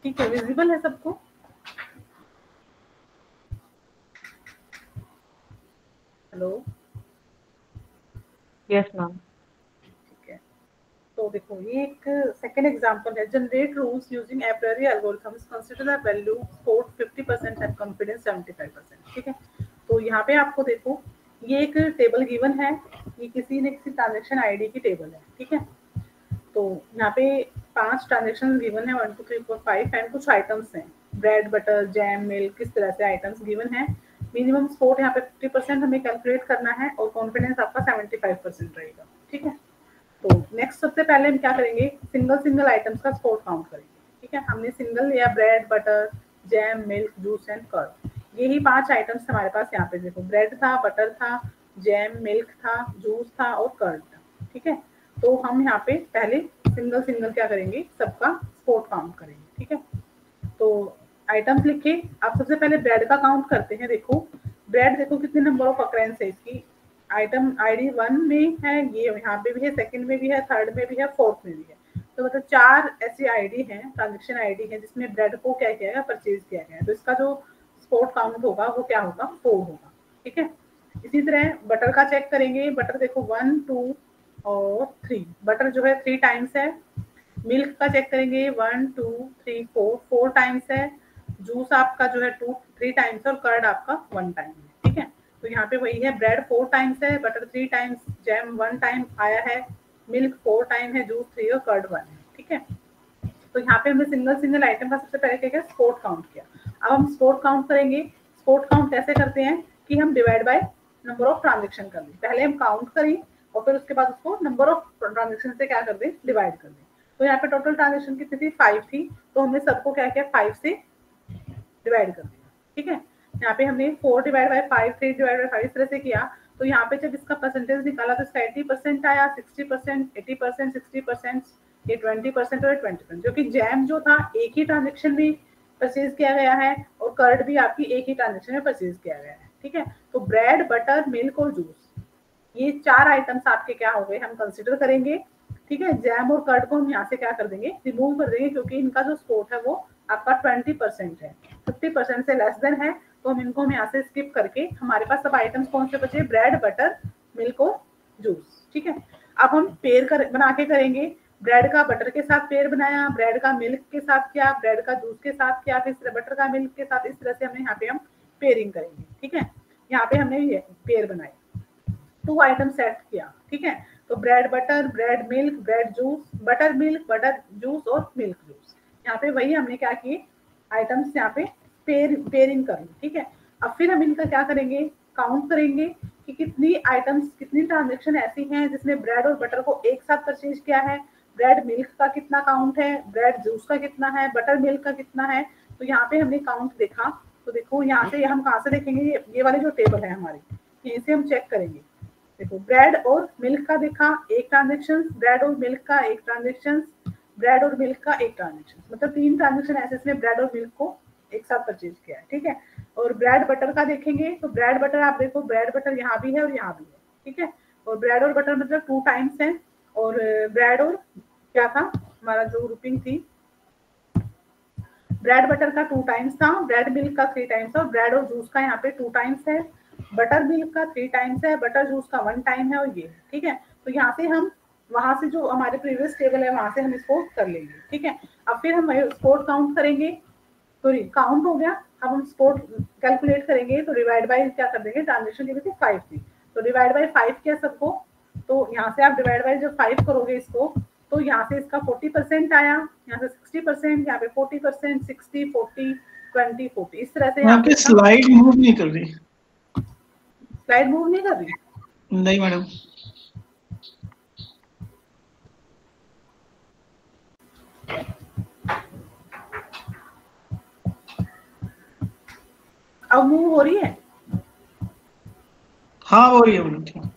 ठीक है, विजिबल है सबको? Hello, yes ma'am. ठीक है, तो देखो ये एक सेकंड एग्जांपल है, generate rules using A priori algorithms, consider the value score 50% and confidence 75%। ठीक है, तो यहाँ पे आपको देखो ये एक टेबल गिवन है, ये किसी ट्रांजेक्शन आईडी की टेबल है। ठीक है, तो यहाँ पे 5 ट्रांजेक्शन गिवन है, 1 2 3 4 5 एंड कुछ आइटम्स हैं, ब्रेड बटर जैम मिल्क, किस तरह से आइटम्स गिवन है। मिनिमम स्कोर यहाँ पे 50% हमें कैलकुलेट करना है और कॉन्फिडेंस आपका 75% रहेगा। ठीक है, तो नेक्स्ट सबसे पहले हम क्या करेंगे, सिंगल आइटम्स का स्कोर काउंट करेंगे। ठीक है, हमने सिंगल लिया bread butter jam milk juice and curd, यही 5 आइटम्स हमारे पास यहाँ पे देखो, ब्रेड था, बटर था, जैम मिल्क था, जूस था और कर्ड था। ठीक है, तो हम यहाँ पे पहले सिंगल क्या करेंगे, सबका स्कोर काउंट करेंगे। ठीक है, तो आइटम्स लिखे, आप सबसे पहले ब्रेड का काउंट करते हैं। देखो ब्रेड देखो कितने नंबर ऑफ अकरेंस है इसकी, आइटम आईडी 1 में है, ये यहाँ पे भी है, सेकंड में भी है, थर्ड में भी है, फोर्थ में भी है। तो मतलब 4 ऐसी आईडी है, ट्रांजेक्शन आईडी है जिसमें ब्रेड को क्या किया गया, परचेज किया गया। तो इसका जो स्कोर काउंट होगा वो क्या होगा, 4 होगा। ठीक है, इसी तरह बटर का चेक करेंगे, बटर देखो 1 2 और 3, बटर जो है 3 टाइम्स है। मिल्क का चेक करेंगे 1 2 3 4 टाइम्स है। जूस आपका जो है 3 टाइम्स है और कर्ड आपका 1 टाइम है। ठीक है, तो यहाँ पे वही है, ब्रेड 4 टाइम्स है, बटर 3 टाइम्स, जैम 1 टाइम आया है, मिल्क 4 टाइम है, जूस 3 और कर्ड 1 है। ठीक है, तो यहाँ पे हमने सिंगल आइटम का सबसे पहले क्या स्कोर काउंट किया। अब हम स्कोर काउंट करेंगे। स्कोर काउंट कैसे करते हैं कि हम divide by number of transaction कर लें, पहले हम काउंट करें और फिर उसके बाद उसको नंबर ऑफ ट्रांजेक्शन से क्या कर दें, डिवाइड कर दें। तो यहाँ पे टोटल ट्रांजेक्शन कितनी थी, 5 थी, तो हमने सबको क्या किया, 5 से डिवाइड कर दिया। ठीक है, यहाँ पे हमने 4 डिवाइड बाय 5 3 डिवाइड बाय 5 इस तरह से किया। तो यहाँ पे जब इसका परसेंटेज निकाला तो इसका 80% आया, 60%, 80%, 60%, ये 20% और 20%, जो कि जैम जो था एक ही ट्रांजेक्शन में परचेज किया गया है और कर्ड भी आपकी एक ही ट्रांजेक्शन में परचेज किया गया है। ठीक है, तो ब्रेड बटर मिल्क और जूस, ये 4 आइटम्स आपके क्या हो गए, हम कंसिडर करेंगे। ठीक है, जैम और कर्ड को हम यहाँ से क्या कर देंगे, रिमूव कर देंगे, क्योंकि इनका जो स्कोर है वो आपका 20% है, 50% से लेस देन है, तो हम इनको यहाँ से स्किप करके हमारे पास सब आइटम्स कौन से बचे, ब्रेड बटर मिल्क और जूस। ठीक है, अब हम पेयर बना के करेंगे, ब्रेड का बटर के साथ पेयर बनाया, ब्रेड का मिल्क के साथ किया, ब्रेड का जूस के साथ किया, फिर बटर का मिल्क के साथ, इस तरह से हमने यहाँ पे हम पेयरिंग करेंगे। ठीक है, यहाँ पे हमने ये पेयर बनाई, 2 आइटम सेट किया। ठीक है, तो bread butter, bread milk, bread juice, butter milk, butter juice और मिल्क जूस, यहाँ पे वही हमने क्या किए, आइटम्स यहाँ पे पेयरिंग कर ली। ठीक है, अब फिर हम इनका क्या करेंगे, काउंट करेंगे कि कितनी आइटम्स, कितनी ट्रांजेक्शन ऐसी हैं जिसने ब्रेड और बटर को एक साथ परचेज किया है, ब्रेड मिल्क का कितना काउंट है, ब्रेड जूस का कितना है, बटर मिल्क का कितना है। तो यहाँ पे हमने काउंट देखा, तो देखो यहाँ से हम कहाँ से देखेंगे, ये वाली जो टेबल है हमारी, यहीं से हम चेक करेंगे। देखो ब्रेड और मिल्क का देखा एक ट्रांजेक्शन, ब्रेड और मिल्क का एक ट्रांजेक्शन, ब्रेड और मिल्क का एक ट्रांजेक्शन, मतलब 3 ट्रांजेक्शन ऐसे इसने ब्रेड और मिल्क को एक साथ परचेज किया है। ठीक है, और ब्रेड बटर का देखेंगे तो ब्रेड बटर आप देखो, ब्रेड बटर यहाँ भी है और यहाँ भी है। ठीक है, और ब्रेड और बटर मतलब 2 टाइम्स है, और ब्रेड और क्या था हमारा जो ग्रुपिंग थी, ब्रेड बटर का 2 टाइम्स था, ब्रेड मिल्क का 3 टाइम्स था, और ब्रेड और जूस का यहाँ पे 2 टाइम्स है, बटर मिल्क का 3 टाइम्स है, बटर जूस का 1 टाइम है, और ये। ठीक है, तो यहाँ से हम वहां से जो हमारे प्रीवियस टेबल है वहां से हम इसको कर लेंगे। ठीक है, अब फिर हम स्कोर काउंट करेंगे, तो काउंट हो गया, अब हम स्कोर कैलकुलेट करेंगे, तो डिवाइड बाय क्या कर देंगे, ट्रांजेक्शन की थी 5 थी, तो डिवाइड बाय 5 किया सबको, तो यहाँ से आप डिवाइड बाय जब 5 करोगे इसको, तो यहाँ से इसका 40% आया, यहाँ से 60%, यहाँ पे 40%, 60 40 20 40, इस तरह से। यहाँ पे स्लाइड मूव नहीं कर रही, स्लाइड मूव नहीं कर रही, नहीं मैडम। अब मूव हो रही है, हाँ हो रही है मैडम।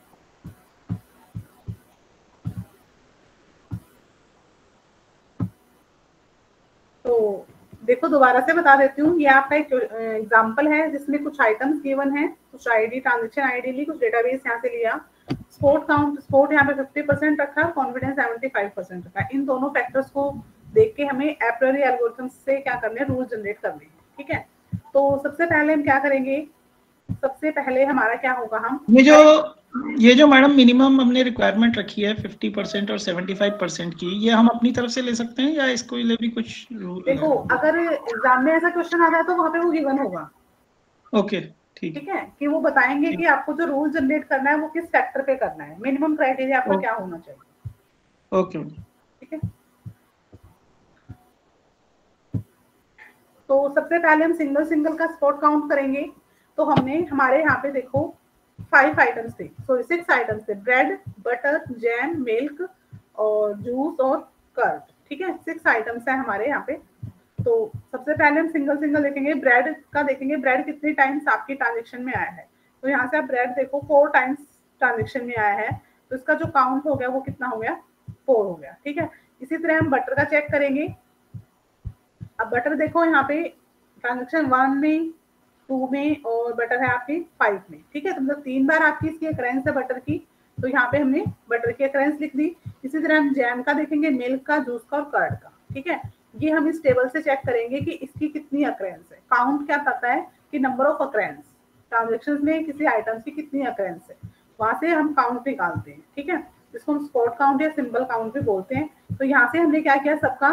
तो देखो दोबारा से बता देती हूँ, ये आपका एक एग्जांपल है जिसमें कुछ आइटम्स गिवन है, कुछ आईडी, ट्रांजेक्शन आईडी ली, कुछ डेटाबेस यहाँ से लिया, स्पोर्ट यहाँ पे 50% रखा, कॉन्फिडेंस 75% रखा। इन दोनों फैक्टर्स को देख के हमें एप्रियरी एल्गोरिथम से क्या करने हैं, रूल जनरेट करने हैं, ठीक है। तो सबसे पहले हम क्या करेंगे, सबसे पहले हमारा क्या होगा, हम ये जो मैडम मिनिमम हमने रिक्वायरमेंट रखी है 50% और 75% की, ये हम अपनी तरफ से ले सकते हैं या इसको लिए भी कुछ रूल है? देखो अगर एग्जाम में ऐसा क्वेश्चन आता है तो वहाँ पे वो गिवन होगा। ओके ठीक है कि वो बताएंगे कि आपको जो रूल जनरेट करना है वो किस फैक्टर पे करना है, मिनिमम क्राइटेरिया आपका क्या होना चाहिए। ओके ठीक है। तो सबसे पहले हम सिंगल का स्पॉट काउंट करेंगे। तो हमने हमारे यहाँ पे देखो 5 आइटम्स थे, सॉरी 6 आइटम्स थे, ब्रेड, बटर, जैम, मिल्क और जूस और कर्ड। ठीक है, 6 आइटम्स है हमारे यहाँ पे। तो सबसे पहले हम सिंगल देखेंगे, ब्रेड का देखेंगे, ब्रेड कितने टाइम्स आपकी ट्रांजेक्शन में आया है। तो यहाँ से आप ब्रेड देखो 4 टाइम्स ट्रांजेक्शन में आया है, तो इसका जो काउंट हो गया वो कितना हो गया, 4 हो गया। ठीक है, इसी तरह हम बटर का चेक करेंगे। अब बटर देखो यहाँ पे ट्रांजेक्शन 1 में, 2 में और बटर है आपकी 5 में। ठीक है, तो मतलब 3 बार आपकी इसकी अकरेंस है बटर की, तो यहाँ पे हमने बटर की अकरेंस लिख दी। इसी तरह हम जैम का देखेंगे, मिल्क का, जूस का और कर्ड का। ठीक है, ये हम इस टेबल से चेक करेंगे कि इसकी कितनी अकरेंस है। काउंट क्या करता है कि नंबर ऑफ अकरेंस, ट्रांजेक्शन में किसी आइटम की कितनी अकरेंस है, वहां से हम काउंट निकालते हैं। ठीक है, जिसको हम स्पॉट काउंट या सिंबल काउंट भी बोलते हैं। तो यहाँ से हमने क्या किया, सबका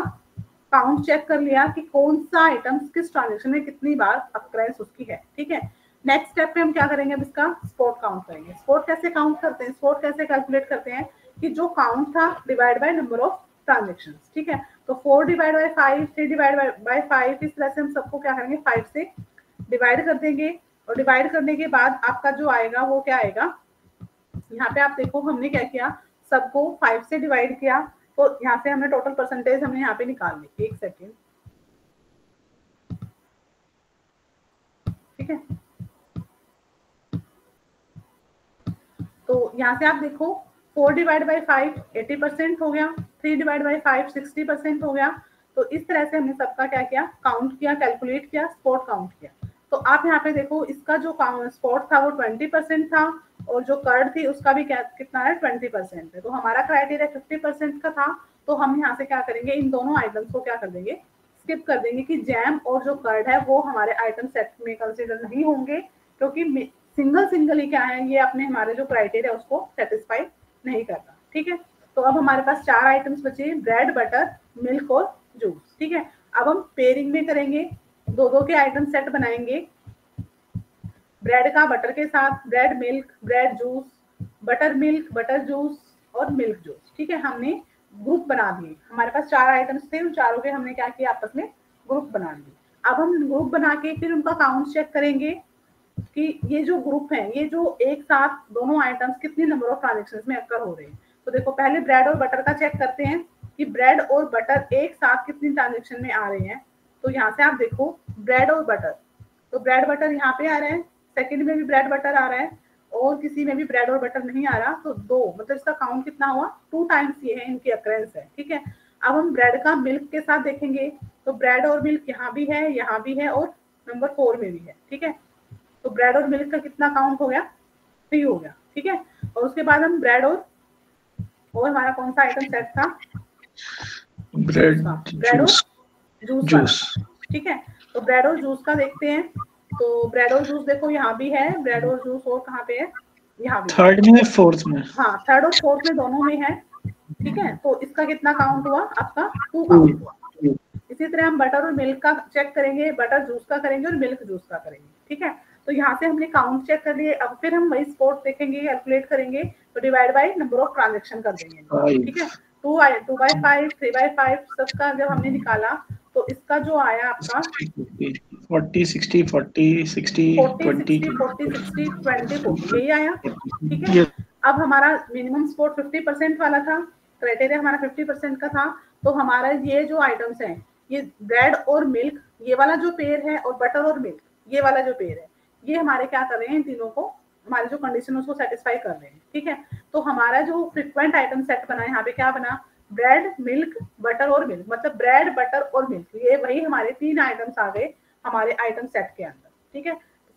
काउंट चेक कर लिया कि कौन सा आइटम्स किस ट्रांजेक्शन में कितनी बार अकरेंस उसकी है। ठीक है, नेक्स्ट स्टेप पे हम क्या करेंगे, अब इसका स्पॉट काउंट करेंगे। स्पॉट कैसे काउंट करते हैं, स्पॉट कैसे कैलकुलेट करते हैं कि जो काउंट था divide by number of transaction. ठीक है, तो 4 डिवाइड बाय 5, 3 डिवाइड बाय 5, इस तरह से हम सबको क्या करेंगे, 5 से डिवाइड कर देंगे। और डिवाइड करने के बाद आपका जो आएगा वो क्या आएगा, यहाँ पे आप देखो हमने क्या किया, सबको 5 से डिवाइड किया, तो यहाँ से हमने टोटल परसेंटेज हमने यहाँ पे निकाल ली। एक सेकेंड, ठीक है। तो यहाँ से आप देखो 4 डिवाइड बाई 5 80% हो गया, 3 डिवाइड बाई 5 60% हो गया। तो इस तरह से हमने सबका क्या किया, काउंट किया, कैलकुलेट किया, स्पॉट काउंट किया। तो आप यहाँ पे देखो इसका जो स्पॉट था वो 20% था और जो कर्ड थी उसका भी कितना है, 20% है। तो हमारा क्राइटेरिया 50% का था। तो हम यहाँ से क्या करेंगे, इन दोनों आइटम्स को क्या कर देंगे, स्किप कर देंगे कि जैम और जो कर्ड है वो हमारे आइटम सेट में कंसिडर नहीं होंगे, क्योंकि सिंगल ही क्या है, ये अपने हमारे जो क्राइटेरिया उसको सेटिस्फाई नहीं करता। ठीक है, तो अब हमारे पास 4 आइटम्स बचे, ब्रेड, बटर, मिल्क और जूस। ठीक है, अब हम पेयरिंग में करेंगे, 2-2 के आइटम सेट बनाएंगे, ब्रेड का बटर के साथ, bread milk, bread juice, butter milk, butter juice और मिल्क जूस। ठीक है, हमने ग्रुप बना दिए। हमारे पास 4 आइटम्स थे, उन चारों के हमने क्या किया, आपस में ग्रुप बना दिए। अब हम ग्रुप बना के फिर उनका काउंट चेक करेंगे कि ये जो ग्रुप है, ये जो एक साथ दोनों आइटम्स कितनी नंबर ऑफ ट्रांजेक्शंस में अकर हो रहे हैं। तो देखो पहले ब्रेड और बटर का चेक करते हैं कि ब्रेड और बटर एक साथ कितनी ट्रांजेक्शन में आ रहे हैं। तो यहाँ से आप देखो ब्रेड और बटर, तो ब्रेड बटर यहाँ पे आ रहे हैं, सेकंड में भी ब्रेड बटर आ रहा है और किसी में भी ब्रेड और बटर नहीं आ रहा। तो 2 मतलब इसका काउंट कितना हुआ, 2 टाइम्स ये है, इनकी अकरेंस है। ठीक है, अब हम ब्रेड का मिल्क के साथ देखेंगे, तो ब्रेड और मिल्क यहाँ भी है और नंबर 4 में भी है। ठीक है, तो ब्रेड और मिल्क का कितना काउंट हो गया, 3 हो गया। ठीक है, और उसके बाद हम ब्रेड और हमारा कौन सा आइटम सेट था, ब्रेड और जूस। ठीक है, तो ब्रेड और जूस का देखते हैं। तो ब्रेड और जूस देखो यहाँ भी है ब्रेड और जूस, और कहाँ पे है, यहाँ भी, थर्ड में, फोर्थ में, हाँ थर्ड और फोर्थ में दोनों में है। ठीक है, तो इसका कितना काउंट हुआ, आपका 2 काउंट हुआ। इसी तरह हम बटर और मिल्क का चेक करेंगे, बटर जूस का करेंगे और मिल्क जूस का करेंगे। ठीक है, तो यहाँ से हमने काउंट चेक कर लिए। अब फिर हम वही स्पॉट देखेंगे, कैलकुलेट करेंगे, तो divide by number of transaction कर देंगे। ठीक है, 2 बाय 5, 3 बाय 5 सबका जब हमने निकाला तो इसका जो आया आपका 40 60 40 60 20 यही आया। ठीक है, अब हमारा मिनिमम स्पॉट 50% वाला था, क्राइटेरिया हमारा 50% का था। तो हमारा ये जो आइटम्स हैं, ये ब्रेड और मिल्क ये वाला जो पेयर है और बटर और मिल्क ये वाला जो पेयर है, ये हमारे क्या कर रहे हैं, इन तीनों को हमारे जो कंडीशन उसको सेटिस्फाई कर रहे हैं। ठीक है, तो हमारा जो फ्रीक्वेंट आइटम सेट बना, यहाँ पे क्या बना, ब्रेड, मिल्क, बटर और मिल्क, मतलब ब्रेड, बटर और मिल्क, ये वही हमारे 3 आइटम्स आ गए हमारे आइटम सेट के अंदर। ठीक है,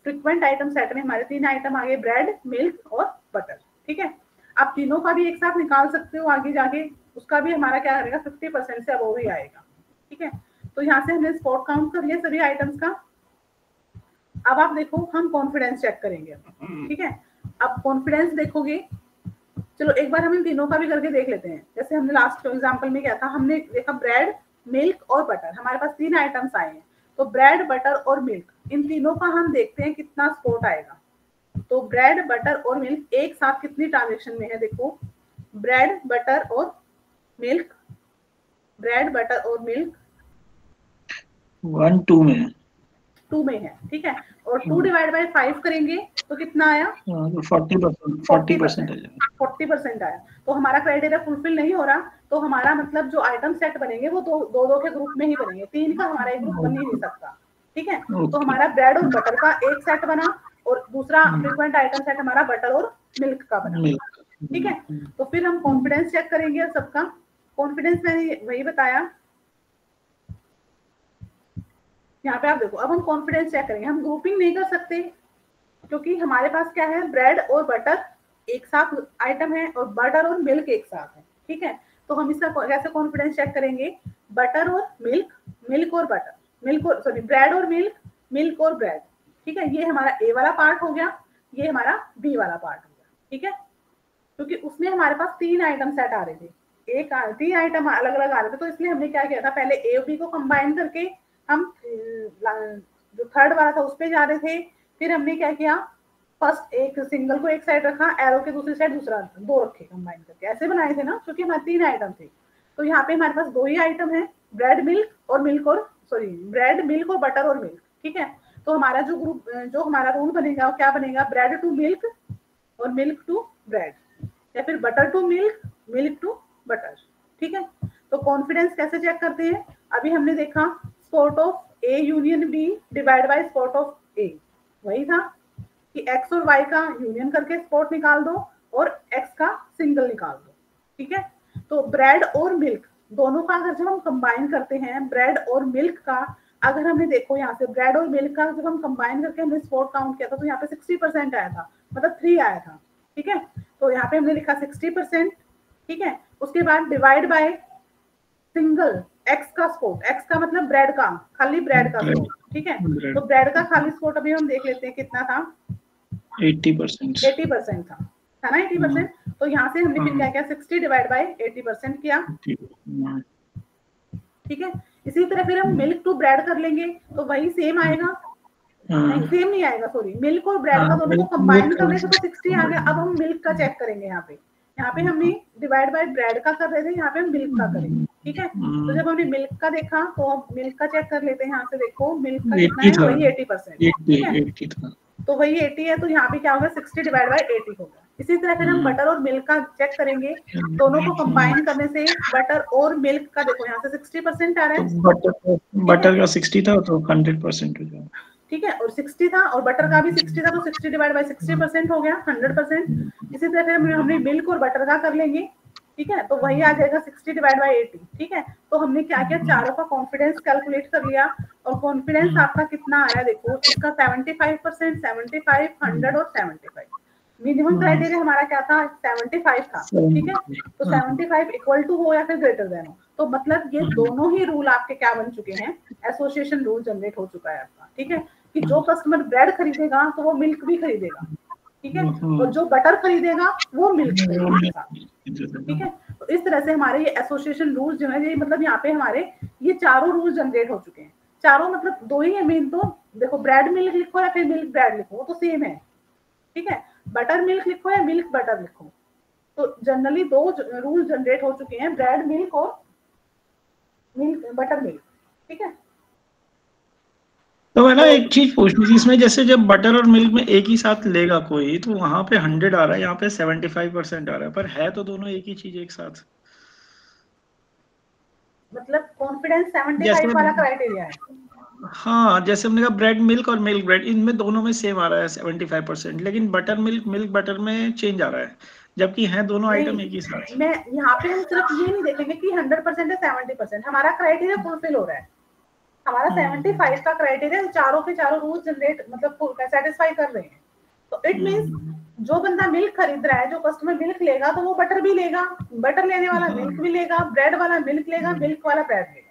फ्रीक्वेंट आइटम सेट में हमारे 3 आइटम आ गए, ब्रेड, मिल्क और बटर। ठीक है, आप तीनों का भी एक साथ निकाल सकते हो आगे जाके, उसका भी हमारा क्या रहेगा, 50% से अबव ही आएगा। ठीक है। तो यहाँ से हमने स्पॉट काउंट कर लिया सभी आइटम्स का। अब आप देखो हम कॉन्फिडेंस चेक करेंगे, ठीक है। अब कॉन्फिडेंस देखोगे, चलो एक बार हम इन तीनों का भी करके देख लेते हैं। जैसे हमने लास्ट एग्जांपल में क्या था, हमने देखा ब्रेड, मिल्क और बटर, हमारे पास 3 आइटम्स आए हैं। तो ब्रेड, बटर और मिल्क, इन तीनों का हम देखते हैं कितना स्पोर्ट आएगा। तो ब्रेड, बटर और मिल्क एक साथ कितनी ट्रांजेक्शन में है, देखो ब्रेड, बटर और मिल्क, ब्रेड, बटर और मिल्क 1 2 में 2 में है, ठीक है। और 2 डिवाइड बाय 5 करेंगे तो कितना आया, 40% आया। तो हमारा क्राइटेरिया फुलफिल नहीं हो रहा, तो हमारा मतलब जो आइटम सेट बनेंगे वो दो के ग्रुप में ही बनेंगे, 3 का हमारा एक ग्रुप बन ही नहीं सकता, ठीक है। तो हमारा ब्रेड और बटर का एक सेट बना और दूसरा फ्रीक्वेंट आइटम सेट हमारा बटर और मिल्क का बना, ठीक है। तो फिर हम कॉन्फिडेंस चेक करेंगे सबका। कॉन्फिडेंस मैंने वही बताया, यहाँ पे आप देखो। अब हम कॉन्फिडेंस चेक करेंगे, हम ग्रुपिंग नहीं कर सकते क्योंकि हमारे पास क्या है, ब्रेड और बटर एक साथ आइटम है और बटर और मिल्क एक साथ है, ठीक है। तो हम इसका कैसे कॉन्फिडेंस चेक करेंगे, बटर और मिल्क, मिल्क और बटर, मिल्क और सॉरी ब्रेड और मिल्क, मिल्क और ब्रेड, ठीक है। ये हमारा ए वाला पार्ट हो गया, ये हमारा बी वाला पार्ट हो गया, ठीक है। क्योंकि उसमें हमारे पास 3 आइटम सेट आ रहे थे, 3 आइटम अलग अलग आ रहे थे, तो इसलिए हमने क्या किया था, पहले ए और बी को कंबाइन करके हम जो थर्ड वाला था उस पे जा रहे थे। फिर हमने क्या किया, फर्स्ट एक सिंगल को एक साइड रखा, एरो के दूसरी साइड दूसरा 2 रखे कंबाइन करके, ऐसे बनाए थे ना, क्योंकि हमारे 3 आइटम थे। तो यहाँ पे हमारे पास 2 ही आइटम है, ब्रेड मिल्क और बटर और मिल्क, ठीक है। तो हमारा जो हमारा रूल बनेगा वो क्या बनेगा, ब्रेड टू मिल्क और मिल्क टू ब्रेड, या फिर butter to milk, milk to butter, ठीक है। तो कॉन्फिडेंस कैसे चेक करते हैं, अभी हमने देखा spot of A union B divide by spot of A, वही था कि x और y का यूनियन करके स्पॉट निकाल दो और x का सिंगल निकाल दो, ठीक है। तो ब्रेड और मिल्क दोनों का अगर जब हम कंबाइन करते हैं, ब्रेड और मिल्क का अगर हमने देखो यहाँ से ब्रेड और मिल्क का जब हम कंबाइन करके हमने स्पॉट काउंट किया था तो यहाँ पे 60% आया था, मतलब 3 आया था, ठीक है। तो यहाँ पे हमने लिखा 60%, ठीक है। उसके बाद डिवाइड बाय सिंगल x का स्पॉट, x का मतलब ब्रेड का, खाली ब्रेड का स्पॉट, ठीक है। तो ब्रेड का खाली स्पॉट अभी हम देख लेते हैं कितना था, 80% था ना 80%। तो यहाँ से हमने फिर क्या किया, 60 डिवाइड बाय 80% किया, ठीक है। इसी तरह फिर हम मिल्क टू ब्रेड कर लेंगे तो वही सेम आएगा, नहीं सेम नहीं आएगा, सॉरी, मिल्क और ब्रेड का दोनों को कंबाइन करने से तो 60 आ गया। अब हम मिल्क का चेक करेंगे, यहाँ पे हमने डिवाइड बाय ब्रेड का कर रहे थे, यहाँ पे हम मिल्क का करेंगे, ठीक है। तो जब हमने मिल्क का देखा तो हम मिल्क का चेक कर लेते हैं, यहाँ से देखो मिल्क का कितना है, वही 80%, ठीक है। तो वही 80 है, तो यहाँ पे क्या होगा, 60 डिवाइड बाय 80 होगा। इसी तरह फिर हम बटर और मिल्क का चेक करेंगे, दोनों को कंबाइन करने से बटर और मिल्क का देखो यहाँ से 60% आ रहा है, बटर का 60 था तो 100% हो जाएगा, ठीक है। और 60 था और बटर का भी 60 था, तो 60 डिवाइड बाय 60% हो गया 100%। इसी तरह फिर हमने मिल्क और बटर का कर लेंगे, ठीक है। तो वही आ जाएगा 60 डिवाइड बाय 80, ठीक है। तो हमने क्या किया, चारों का कॉन्फिडेंस कैलकुलेट कर लिया और कॉन्फिडेंस आपका कितना आ रहा है, देखो इसका 75%, 75, 100 और 75। मिनिमम क्राइटेरिया हमारा क्या था, 75 था, ठीक है। तो 75 इक्वल टू हो या फिर ग्रेटर देन हो, तो मतलब ये दोनों ही रूल आपके क्या बन चुके हैं, एसोसिएशन रूल जनरेट हो चुका है आपका, ठीक है। कि जो कस्टमर ब्रेड खरीदेगा तो वो मिल्क भी खरीदेगा, ठीक है, और जो बटर खरीदेगा वो मिल्क खरीदेगा, ठीक है। तो इस तरह से हमारे ये एसोसिएशन रूल जो है, ये मतलब यहाँ पे हमारे ये चारों रूल जनरेट हो चुके हैं। चारों मतलब 2 ही है मेन, तो देखो ब्रेड मिल्क लिखो या फिर मिल्क ब्रेड लिखो, वो तो सेम है, ठीक है। बटर मिल्क लिखो या मिल्क बटर लिखो, तो जनरली 2 रूल जनरेट हो चुके हैं, ब्रेड मिल्क और मिल्क बटर मिल्क, ठीक है। तो मैं ना एक चीज पूछनी थी इसमें, जैसे जब बटर और मिल्क में एक ही साथ लेगा कोई, तो वहां पे 100 आ रहा है, यहाँ पे 75% आ रहा है, पर है तो दोनों एक ही चीज एक साथ, मतलब कॉन्फिडेंस 75 वाला क्राइटेरिया है। हाँ, जैसे हमने कहा ब्रेड मिल्क और मिल्क ब्रेड, इनमें दोनों में सेम आ रहा है 75%, लेकिन बटर मिल्क मिल्क बटर में चेंज आ रहा है, जबकि हैं दोनों आइटम एक ही साथ। मैं यहाँ पे हम सिर्फ ये नहीं देखेंगे कि 100% है 70%, हमारा क्राइटेरिया फुलफिल हो रहा है, हमारा 75 का क्राइटेरिया चारों के चारों रूल जनरेट मतलब सेटिस्फाई कर रहे हैं। तो इट मींस जो बंदा मिल्क खरीद रहा है, जो कस्टमर मिल्क लेगा तो वो बटर भी लेगा, बटर लेने वाला मिल्क भी लेगा, ब्रेड वाला मिल्क लेगा, मिल्क वाला ब्रेड लेगा,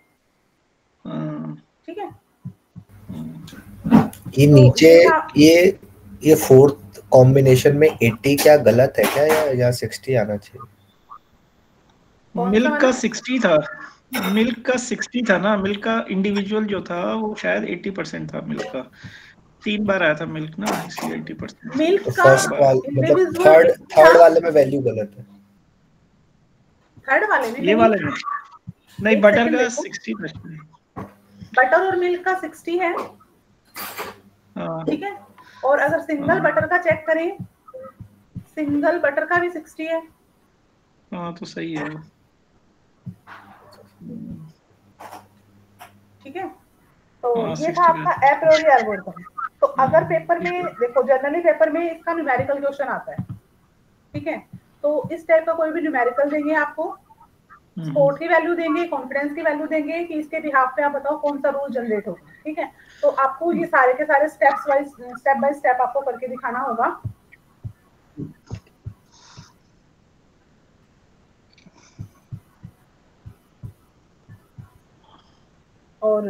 ठीक है। ये तो नीचे ये था, ये फोर्थ कॉम्बिनेशन में 80 क्या गलत है क्या, या 60 आना चाहिए? कौन सा मिल्क वाला? का 60 था, मिल्क का 60 था ना, मिल्क का इंडिविजुअल जो था वो शायद 80% था मिल्क का, 3 बार आया था मिल्क ना, इसलिए 80% था, मिल्क तो का 4 फर्स्ट बार। वाले मतलब इंडिविजुअल थर्ड 80 था, थर्ड वाले में वैल्यू गलत है। थर्ड वाले में ये नहीं। वाले में नहीं, एक बटर सेकंड का देखो, 60 था शायद। बटर और मिल्क का 60 है, हाँ ठीक है। और अगर सिंगल हाँ बटर का चेक करें, सिंगल बटर का भी 60 है। हाँ, तो सही है। ठीक है। तो हाँ ये था 60 आपका का। ए प्रायोरी एल्गोरिथम। तो अगर पेपर में देखो, जनरली पेपर में इसका न्यूमेरिकल क्वेश्चन आता है, ठीक है। तो इस टाइप का कोई भी न्यूमेरिकल देंगे आपको, स्कोर की वैल्यू देंगे, कॉन्फिडेंस की वैल्यू देंगे कि इसके बिहाफ पे आप बताओ कौन सा रूल जनरेट होगा, ठीक है। तो आपको ये सारे के सारे स्टेप बाय स्टेप आपको करके दिखाना होगा। और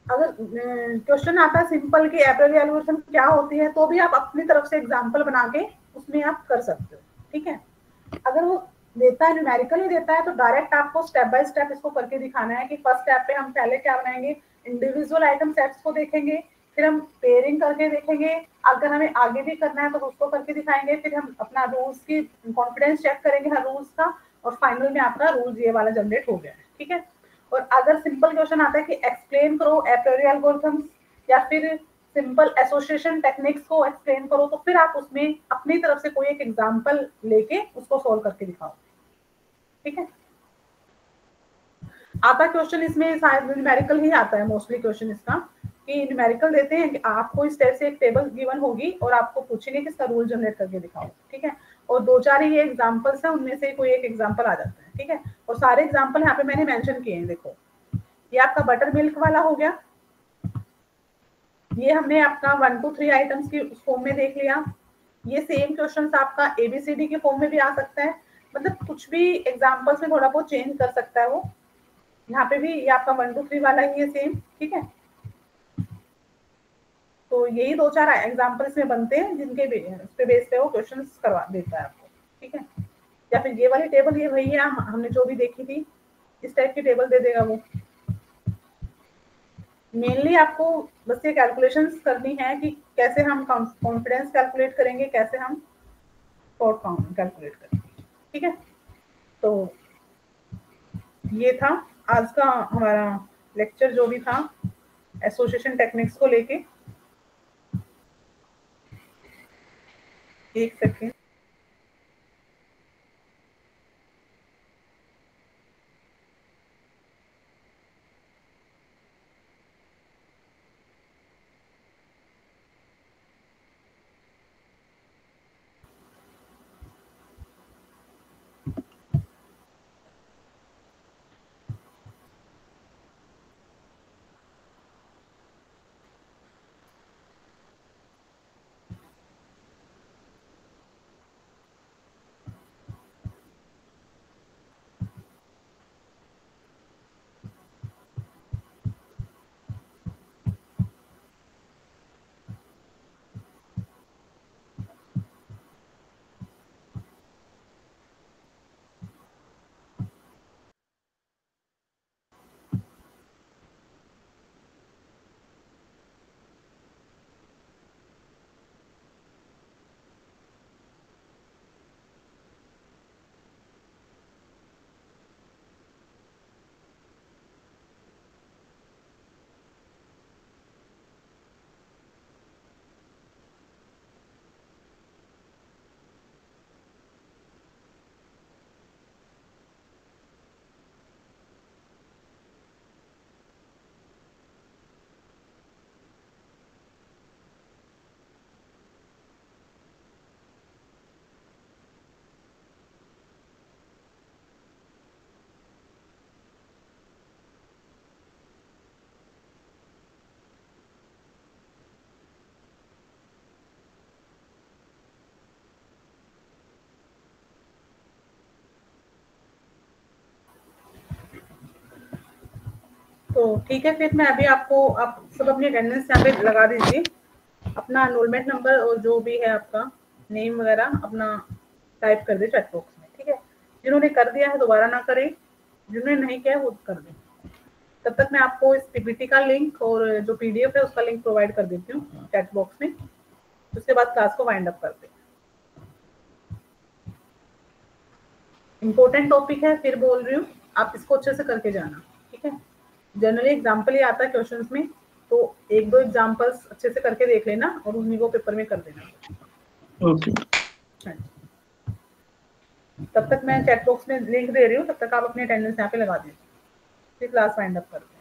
अगर क्वेश्चन आता है सिंपल की ए प्रायोरी एल्गोरिथम क्या होती है, तो भी आप अपनी तरफ से एग्जांपल बना के उसमें आप कर सकते हो, ठीक है। अगर वो देता है न्यूमेरिकल ही देता है, तो डायरेक्ट आपको स्टेप बाय स्टेप इसको करके दिखाना है कि फर्स्ट स्टेप पे हम पहले क्या बनाएंगे, इंडिविजुअल आइटम सेट्स को देखेंगे, फिर हम पेयरिंग करके देखेंगे, अगर हमें आगे भी करना है तो उसको करके दिखाएंगे, फिर हम अपना रूल्स की कॉन्फिडेंस चेक करेंगे हर रूल्स का, और फाइनल में आपका रूल ये वाला जनरेट हो गया है, ठीक है। और अगर सिंपल क्वेश्चन आता है कि एक्सप्लेन करो ए प्रायोरी एल्गोरिथम्स, या फिर सिंपल एसोसिएशन टेक्निक्स को एक्सप्लेन करो, तो फिर आप उसमें अपनी तरफ से कोई एक एग्जांपल लेके उसको सॉल्व करके दिखाओ, ठीक है। आता क्वेश्चन इसमें शायद न्यूमेरिकल ही आता है मोस्टली क्वेश्चन इसका, कि न्यूमेरिकल देते हैं कि आपको इस टाइप से एक टेबल गिवन होगी और आपको पूछेंगे कि इसका रूल जनरेट करके दिखाओ, ठीक है। और 2-4 ये एग्जांपल्स हैं, उनमें से कोई एक एग्जांपल आ जाता है, ठीक है। और सारे एग्जांपल यहाँ पे मैंने मेंशन किए हैं, देखो ये आपका बटर मिल्क वाला हो गया, ये हमने आपका 1 to 3 आइटम्स की फॉर्म में देख लिया। ये सेम क्वेश्चंस आपका एबीसीडी के फॉर्म में भी आ सकता है, मतलब कुछ भी एग्जांपल्स में थोड़ा बहुत चेंज कर सकता है वो। यहाँ पे भी ये आपका 1 to 3 वाला ही है सेम, ठीक है। तो यही 2-4 एग्जांपल्स में बनते हैं जिनके बेस पे वो क्वेश्चंस करवा देता है आपको, ठीक है। या फिर ये वाली टेबल ये वही है हमने जो भी देखी थी, इस टाइप की टेबल दे देगा वो। मेनली आपको बस ये कैलकुलेशंस करनी है कि कैसे हम कॉन्फिडेंस कैलकुलेट करेंगे, कैसे हम स्कोर कैलकुलेट करेंगे, ठीक है। तो ये था आज का हमारा लेक्चर जो भी था एसोसिएशन टेक्निक्स को लेके। एक सेकेंड, तो ठीक है, फिर मैं अभी आपको, आप सब अपनी अटेंडेंस यहाँ पे लगा दीजिए, अपना एनरोलमेंट नंबर और जो भी है आपका नेम वगैरह अपना टाइप कर दे चैट बॉक्स में, ठीक है। जिन्होंने कर दिया है दोबारा ना करें, जिन्होंने नहीं किया है वो कर दें। तब तक मैं आपको इस पीपीटी का लिंक और जो पीडीएफ है उसका लिंक प्रोवाइड कर देती हूँ चैट बॉक्स में, उसके बाद क्लास को वाइंड अप करते हैं। इम्पोर्टेंट टॉपिक है, फिर बोल रही हूँ, आप इसको अच्छे से करके जाना, ठीक है। जनरली एग्जाम्पल ही आता है क्वेश्चंस में, तो एक दो एग्जाम्पल्स अच्छे से करके देख लेना और उन्हीं को पेपर में कर देना। ओके। तब तक मैं चैट बॉक्स में लिंक दे रही हूँ, तब तक आप अपनी अटेंडेंस यहाँ पे लगा दीजिए, फिर क्लास वाइंड अप करते हैं।